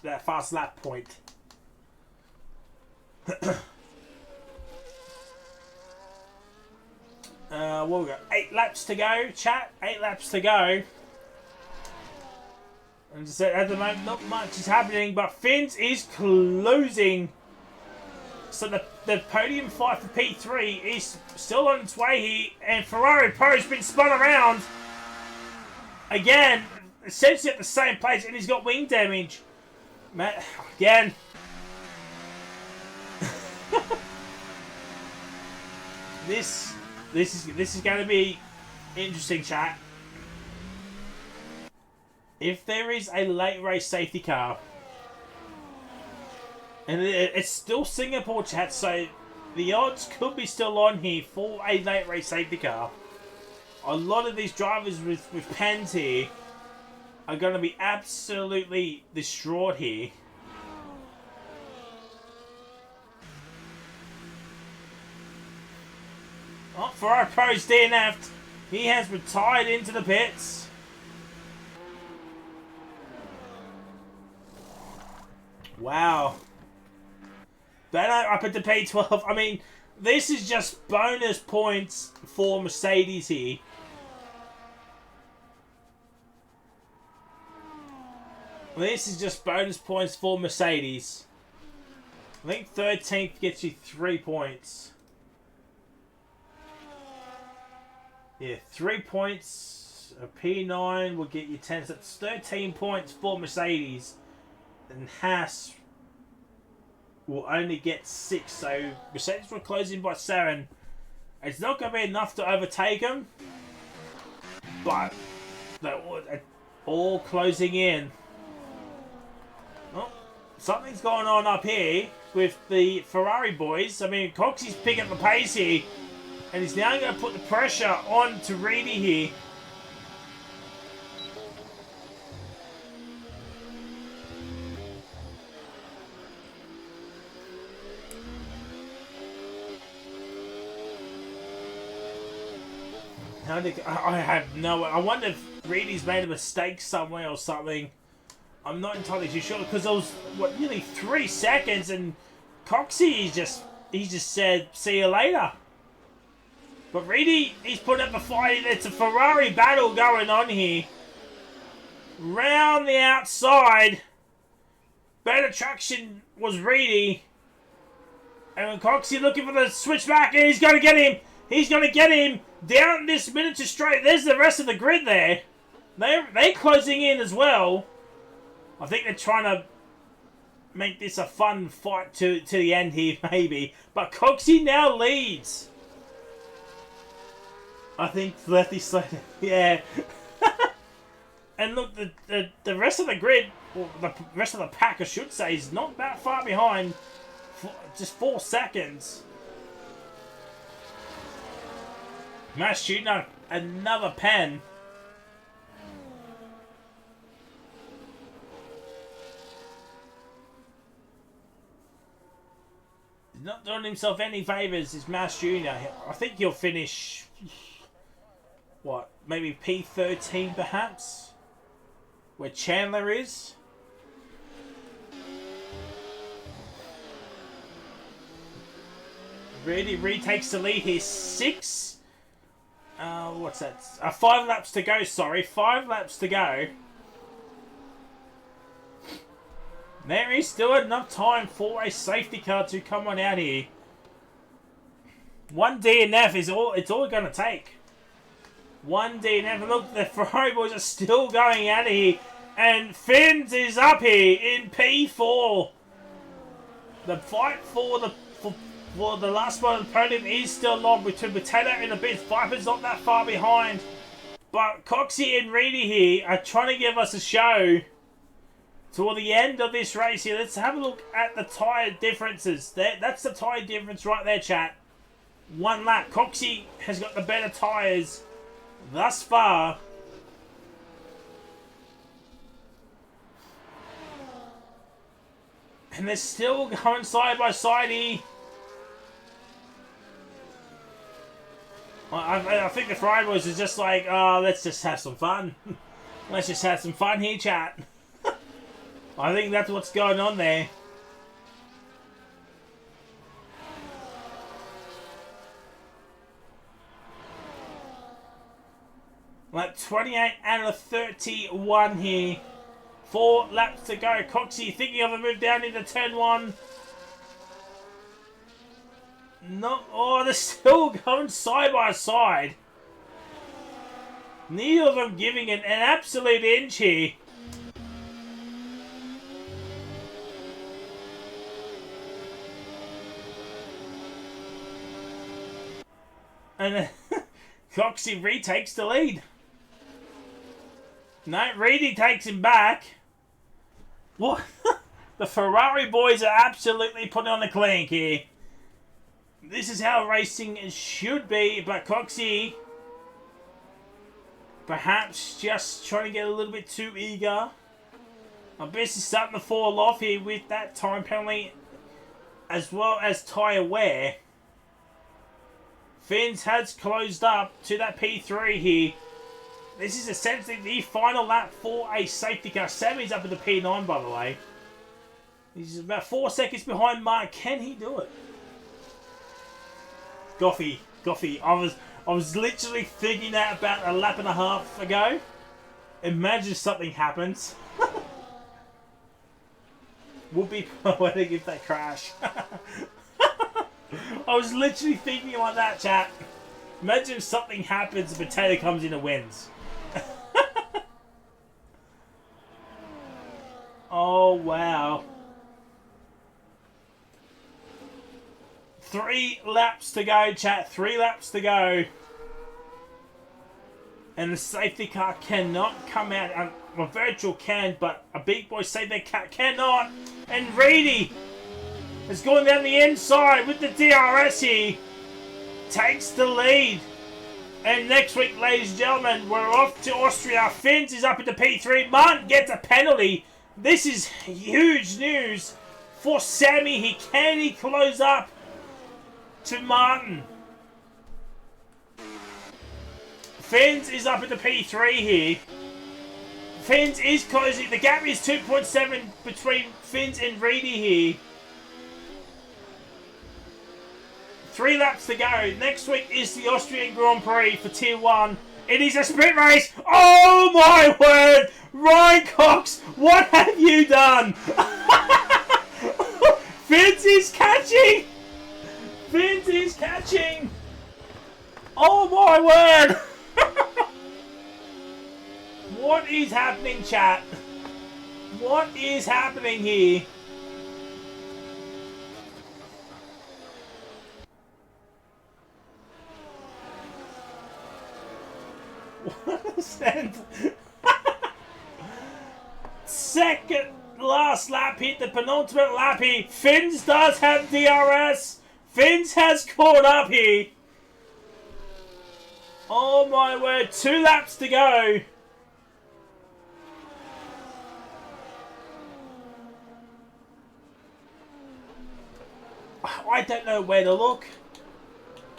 That fast lap point. What we got? 8 laps to go, chat. 8 laps to go. And so at the moment, not much is happening, but Fins is closing. So the podium fight for P3 is still on its way here, and Ferrari Pro's been spun around. Again, essentially at the same place, and he's got wing damage. Matt, again. This is going to be interesting, chat. If there is a late race safety car, and it's still Singapore, chat, so the odds could be still on here for a late race safety car. A lot of these drivers with pens here are going to be absolutely distraught here. Oh, Ferrari Pro's DNF'd. He has retired into the pits. Wow. Better up at the P12. I mean, this is just bonus points for Mercedes here. This is just bonus points for Mercedes. I think 13th gets you 3 points. Yeah, 3 points. A P9 will get you 10. So that's 13 points for Mercedes. And Haas will only get 6. So Mercedes will close in by 7. It's not going to be enough to overtake them. But they're all closing in. Oh, something's going on up here with the Ferrari boys. I mean, Coxey's picking up the pace here. And he's now going to put the pressure on to Reedy here. I have no... I wonder if Reedy's made a mistake somewhere or something. I'm not entirely too sure because there was, what, nearly 3 seconds and Coxey, he just said, see you later. But Reedy, he's put up a fight. It's a Ferrari battle going on here. Round the outside. Better traction was Reedy. And Coxey looking for the switchback and he's going to get him. He's going to get him down this miniature straight. There's the rest of the grid there. They're closing in as well. I think they're trying to make this a fun fight to the end here, maybe. But Coxey now leads. I think Lefty Slater, yeah. And look, the rest of the grid, or the rest of the pack, I should say, is not that far behind. Just 4 seconds. Mass shooting up another pen. He's not doing himself any favours, is Mass Junior. I think he'll finish, what, maybe P13 perhaps? Where Chandler is? Really retakes the lead here. 6. What's that? 5 laps to go, sorry. 5 laps to go. There is still enough time for a safety car to come on out here. 1 DNF is all it's all going to take. 1 DNF. Look, the Ferrari boys are still going out of here. And Fins is up here in P4. The fight for the last spot of the podium is still on between Potato and the Bits. Viper's not that far behind. But Coxey and Reedy here are trying to give us a show toward the end of this race here. Let's have a look at the tyre differences. That's the tyre difference right there, chat. 1 lap. Coxey has got the better tyres thus far. And they're still going side by side here. I think the Ferrari boys is just like, oh, let's just have some fun. Let's just have some fun here, chat. I think that's what's going on there. Lap 28 out of 31 here. 4 laps to go. Coxey thinking of a move down into turn 1. No, oh, they're still going side by side. Neither of them giving an absolute inch here. And Coxie retakes the lead. No, Reedy takes him back. What? The Ferrari boys are absolutely putting on the clink here. This is how racing should be, but Coxie perhaps just trying to get a little bit too eager. I guess he's starting to fall off here with that time penalty as well as tyre wear. Fins has closed up to that P3 here. This is essentially the final lap for a safety car. Sammy's up at the P9, by the way. He's about 4 seconds behind Mark. Can he do it? Goffy. I was literally thinking that about a lap and a half ago. Imagine something happens. Would be poetic if they crash. I was literally thinking like that, chat. Imagine if something happens, and Potato comes in and wins. Oh, wow. 3 laps to go, chat. 3 laps to go. And the safety car cannot come out. Well, virtual can, but a big boy safety car cannot. And Reedy has gone down the inside with the DRS here. Takes the lead. And next week, ladies and gentlemen, we're off to Austria. Fins is up at the P3. Martin gets a penalty. This is huge news for Sammy. Can he close up to Martin? Fins is up at the P3 here. Fins is closing. The gap is 2.7 between Fins and Reedy here. 3 laps to go. Next week is the Austrian Grand Prix for Tier 1. It is a sprint race. Oh my word! Ryan Cox, what have you done? Fins is catching! Fins is catching! Oh my word! What is happening, chat? What is happening here? Second last lap hit, the penultimate lap here. Fins does have DRS. Fins has caught up here. Oh my word, 2 laps to go. I don't know where to look.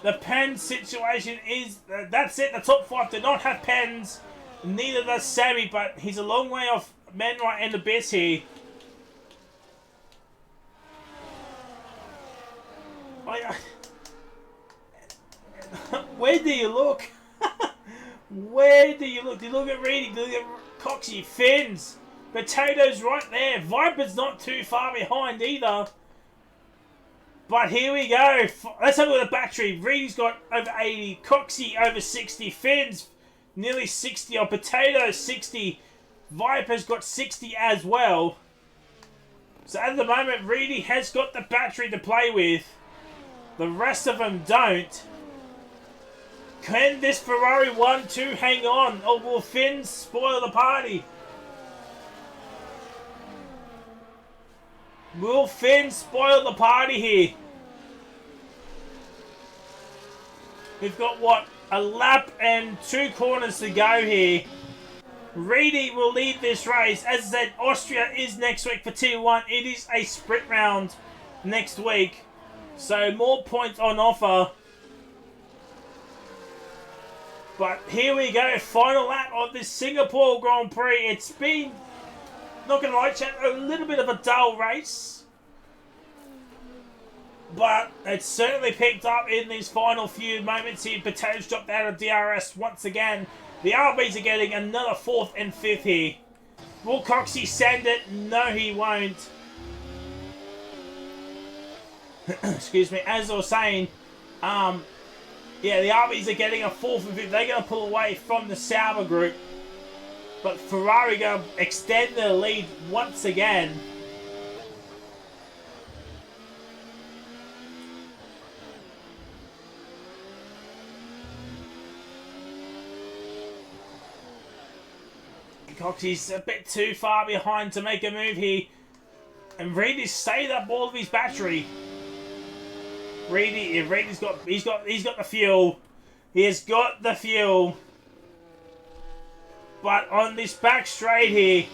The pen situation is... that's it. The top 5 do not have pens. Neither does Sammy, but he's a long way off Man right and Abyss here. Where do you look? Where do you look? Do you look at Reedy? Do you look at Coxie? Fins. Potato's right there. Viper's not too far behind either. But here we go. Let's have a look at the battery. Reedy's got over 80. Coxie over 60. Fins nearly 60. On Potato 60. Viper's got 60 as well. So at the moment, Reedy has got the battery to play with. The rest of them don't. Can this Ferrari 1-2 hang on? Or will Fins spoil the party? Will Fins spoil the party here? We've got, what, a lap and 2 corners to go here. Reedy will lead this race. As I said, Austria is next week for Tier 1. It is a sprint round next week. So more points on offer. But here we go. Final lap of this Singapore Grand Prix. It's been, not going to lie, chat, a little bit of a dull race. But it's certainly picked up in these final few moments here. Potatoes dropped out of DRS once again. The RBs are getting another 4th and 5th here. Will Coxie send it? No, he won't. Excuse me. As I was saying, yeah, the RBs are getting a 4th and 5th. They're going to pull away from the Sauber group. But Ferrari going to extend their lead once again. Coxie's a bit too far behind to make a move here. And Reedy's saved up all of his battery. Reedy's got the fuel. He has got the fuel. But on this back straight here,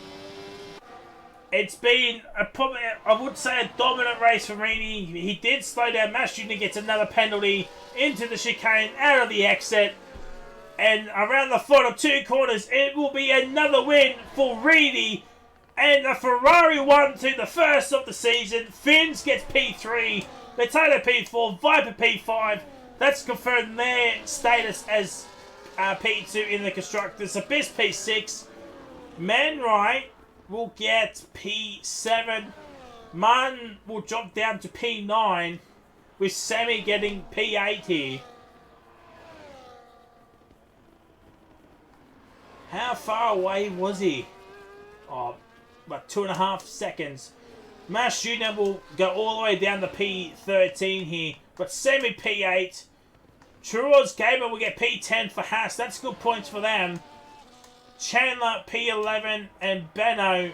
it's been probably, I would say, a dominant race for Reedy. He did slow down. Mass Jr. gets another penalty into the chicane, out of the exit. And around the final 2 corners, it will be another win for Reedy. And the Ferrari 1-2, the first of the season. Fins gets P3, Potato P4, Viper P5. That's confirmed their status as P2 in the Constructors. Abyss P6. Man Right will get P7. Martin will drop down to P9, with Sammy getting P8 here. How far away was he? Oh, about 2.5 seconds. Mass Jr. will go all the way down to P13 here, but Sammy P8. Truro's Gamer will get P10 for Haas. That's good points for them. Chandler P11 and Benno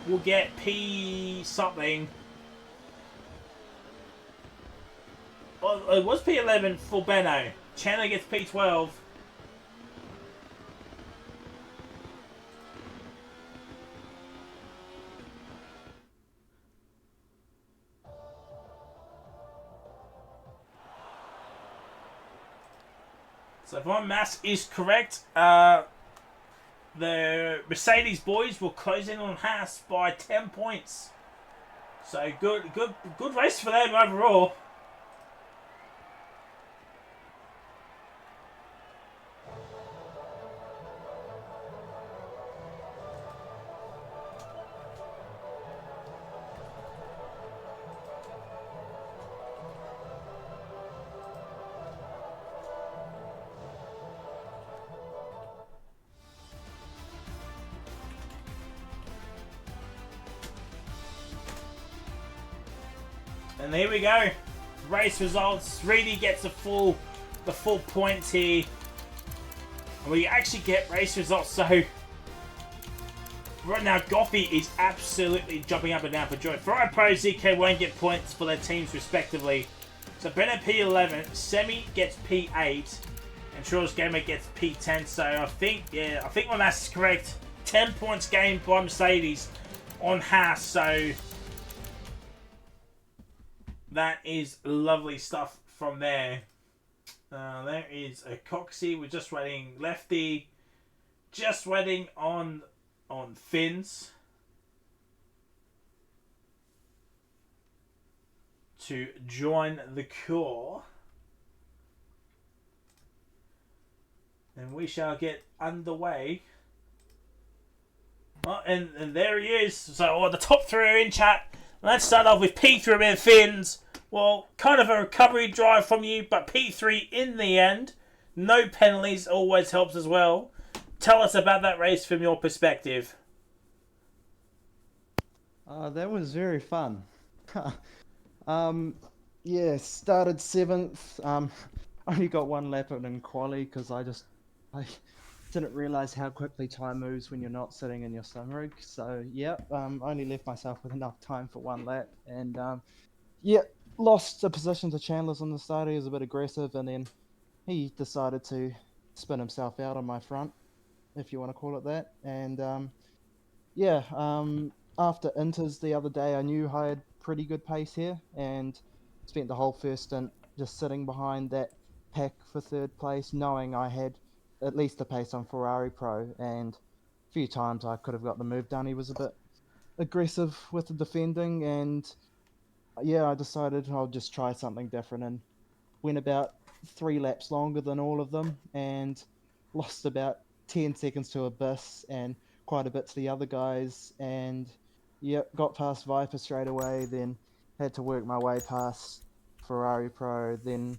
will get P something. Oh, it was P11 for Benno. Chandler gets P12. So if my math is correct, the Mercedes boys will close in on Haas by 10 points. So good race for them overall. And here we go. Race results. Reedy gets the full points here. And we actually get race results. So right now, Goffey is absolutely jumping up and down for joy. Ferrari Pro ZK won't get points for their teams respectively. So Bennett P11, Semi gets P8, and Shaw's Gamer gets P10. So I think my math is correct. 10 points gained by Mercedes on Haas. So that is lovely stuff from there. There is a Coxie. We're just waiting. Lefty. Just waiting on Fins to join the core. And we shall get underway. Well, and there he is. So the top 3 are in chat. Let's start off with P3 and Fins. Well, kind of a recovery drive from you, but P3 in the end. No penalties always helps as well. Tell us about that race from your perspective. That was very fun. Yeah, started 7th. Only got 1 lap in quali because I didn't realize how quickly time moves when you're not sitting in your sim rig. So yeah, only left myself with enough time for 1 lap, and yeah, lost a position to Chandler's on the start. He was a bit aggressive, and then he decided to spin himself out on my front, if you want to call it that. And yeah, after Inters the other day, I knew I had pretty good pace here, and spent the whole first stint just sitting behind that pack for 3rd place, knowing I had at least the pace on Ferrari Pro, and a few times I could have got the move done. He was a bit aggressive with the defending, and yeah, I decided I'll just try something different, and went about 3 laps longer than all of them, and lost about 10 seconds to Abyss and quite a bit to the other guys, and yeah, got past Viper straight away, then had to work my way past Ferrari Pro, then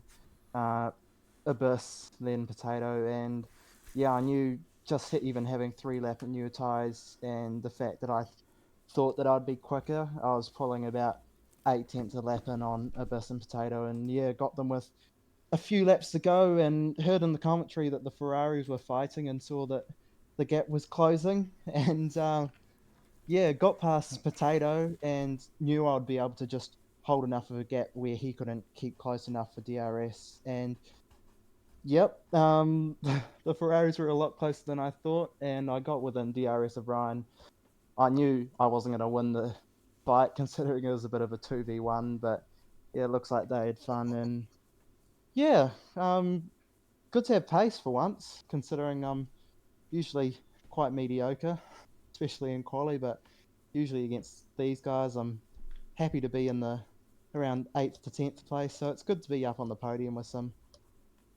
Abyss, then Potato, and yeah, I knew just even having 3 lap at new tyres and the fact that I thought that I'd be quicker, I was pulling about 8 tenths a lap in on Abyss and Potato, and yeah, got them with a few laps to go, and heard in the commentary that the Ferraris were fighting, and saw that the gap was closing, and yeah, got past Potato and knew I'd be able to just hold enough of a gap where he couldn't keep close enough for DRS. And yep, the Ferraris were a lot closer than I thought, and I got within DRS of Ryan. I knew I wasn't going to win the fight, considering it was a bit of a 2v1, but yeah, it looks like they had fun. And yeah, good to have pace for once, considering I'm usually quite mediocre, especially in quali, but usually against these guys, I'm happy to be in the around 8th to 10th place. So it's good to be up on the podium with some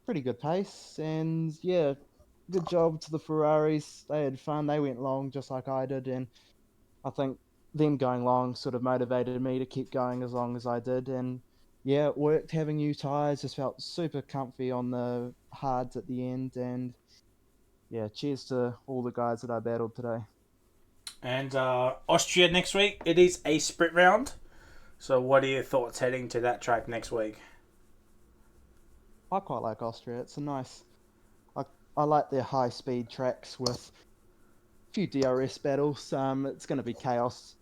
pretty good pace. And yeah, good job to the Ferraris. They had fun. They went long just like I did. And I think them going long sort of motivated me to keep going as long as I did. And yeah, it worked having new tyres. Just felt super comfy on the hards at the end. And yeah, cheers to all the guys that I battled today. And Austria next week, it is a sprint round. So what are your thoughts heading to that track next week? I quite like Austria. It's a nice. I like their high speed tracks with a few DRS battles. It's going to be chaos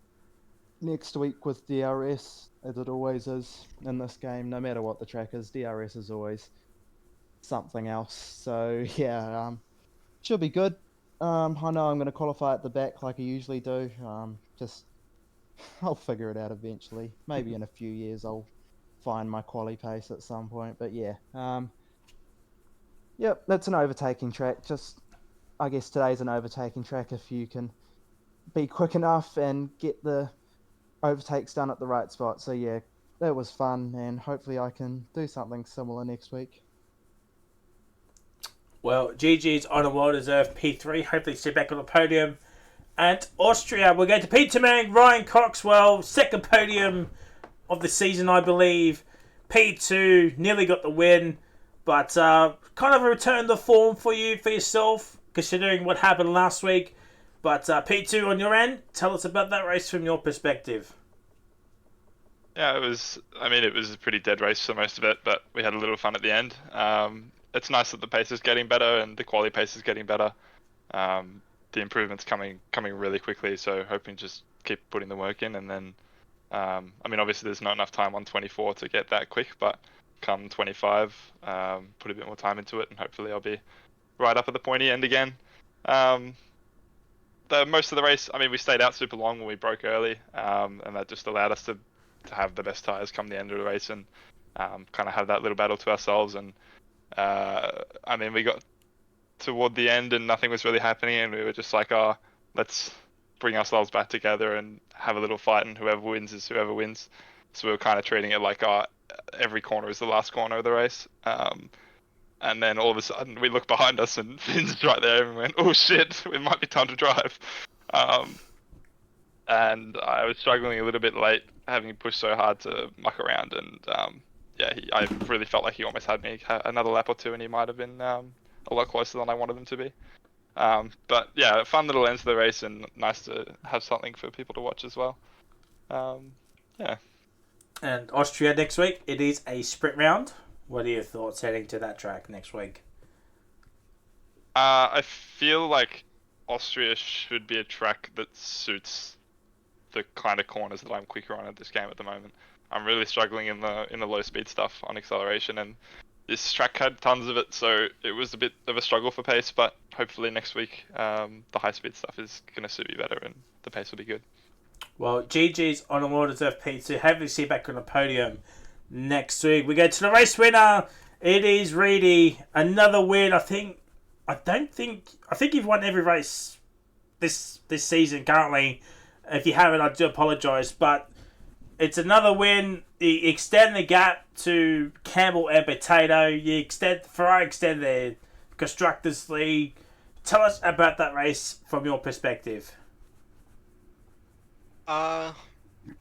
next week with DRS, as it always is in this game. No matter what the track is, DRS is always something else. So yeah, should be good. I know I'm going to qualify at the back like I usually do. Just I'll figure it out eventually. Maybe in a few years I'll find my quali pace at some point. But yeah, yep, that's an overtaking track. Just I guess today's an overtaking track if you can be quick enough and get the overtakes done at the right spot. So yeah, that was fun, and hopefully I can do something similar next week. Well, GG's on a well-deserved P3. Hopefully sit back on the podium. And Austria, we're going to Peter Mang, Ryan Coxwell, second podium of the season, I believe. P2 nearly got the win, but kind of a return to form for yourself, considering what happened last week. But P2 on your end, tell us about that race from your perspective. Yeah, it was. I mean, it was a pretty dead race for most of it, but we had a little fun at the end. It's nice that the pace is getting better and the quality pace is getting better. The improvements coming really quickly, so hoping just keep putting the work in, and then I mean, obviously there's not enough time on 24 to get that quick, but come 25, put a bit more time into it, and hopefully I'll be right up at the pointy end again. The most of the race, I mean, we stayed out super long when we broke early, and that just allowed us to have the best tires come the end of the race and kind of have that little battle to ourselves. And I mean, we got toward the end and nothing was really happening, and we were just like, oh, let's bring ourselves back together and have a little fight, and whoever wins is whoever wins. So we were kind of treating it like, every corner is the last corner of the race. And then all of a sudden we look behind us and Finn's right there and we went, oh shit, it might be time to drive. And I was struggling a little bit late, having pushed so hard to muck around, and yeah, I really felt like he almost had me another lap or two, and he might have been a lot closer than I wanted him to be. But yeah, fun little end to the race, and nice to have something for people to watch as well. Yeah. And Austria next week, it is a sprint round. What are your thoughts heading to that track next week? I feel like Austria should be a track that suits the kind of corners that I'm quicker on at this game at the moment. I'm really struggling in the low speed stuff on acceleration, and this track had tons of it, so it was a bit of a struggle for pace, but hopefully next week the high speed stuff is going to suit me better and the pace will be good. Well, GG's on a well-deserved P2. Hopefully see you back on the podium next week. We go to the race winner. It is Reedy. Another win. I think you've won every race this season currently. If you haven't, I do apologise, but it's another win. You extend the gap to Campbell and Potato. Ferrari extend their Constructors League. Tell us about that race from your perspective. Yeah,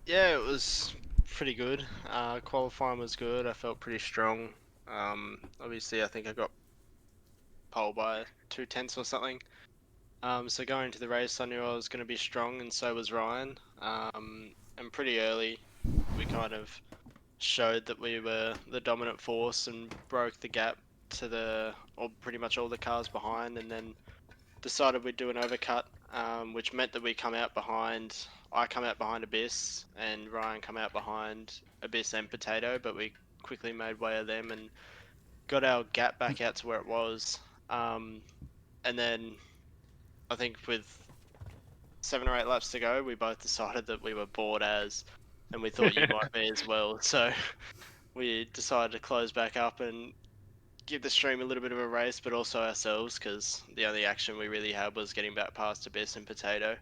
it was pretty good. Qualifying was good. I felt pretty strong. Obviously, I think I got pole by 2/10 or something. So going into the race, I knew I was going to be strong, and so was Ryan. And pretty early, we kind of showed that we were the dominant force and broke the gap to pretty much all the cars behind. And then decided we'd do an overcut, which meant that we come out behind. I come out behind Abyss, and Ryan come out behind Abyss and Potato, but we quickly made way of them and got our gap back out to where it was. And then I think with 7 or 8 laps to go, we both decided that we were bored as, and we thought you might be as well. So we decided to close back up and give the stream a little bit of a race, but also ourselves, because the only action we really had was getting back past Abyss and Potato.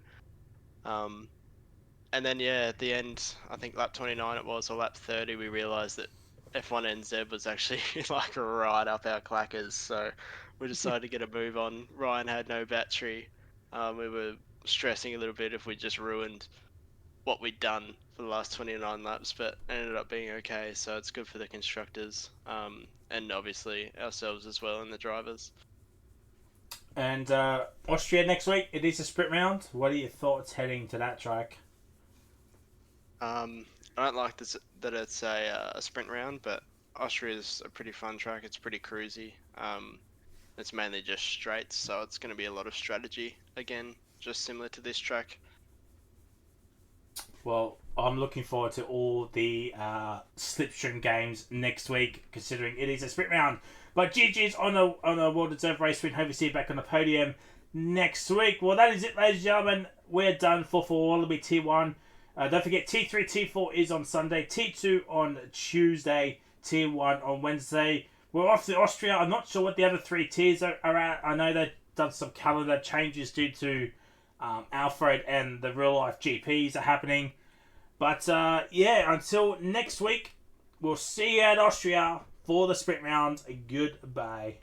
And then yeah, at the end, I think lap 29 it was, or lap 30, we realised that F1NZ was actually like right up our clackers, so we decided to get a move on. Ryan had no battery. We were stressing a little bit if we just ruined what we'd done for the last 29 laps, but it ended up being okay, so it's good for the constructors, and obviously ourselves as well and the drivers. And Austria next week, it is a sprint round. What are your thoughts heading to that track? I don't like this, that it's a sprint round, but Austria is a pretty fun track. It's pretty cruisy. It's mainly just straights, so it's going to be a lot of strategy again, just similar to this track. Well, I'm looking forward to all the slipstream games next week, considering it is a sprint round. But GG's on a well-deserved race win. Hope you see you back on the podium next week. Well, that is it, ladies and gentlemen. We're done for Wallaby T1. Don't forget, T3, T4 is on Sunday, T2 on Tuesday, T1 on Wednesday. We're off to Austria. I'm not sure what the other 3 tiers are at. I know they've done some calendar changes due to Alfred and the real-life GPs are happening. But, yeah, until next week, we'll see you at Austria for the sprint round. Goodbye.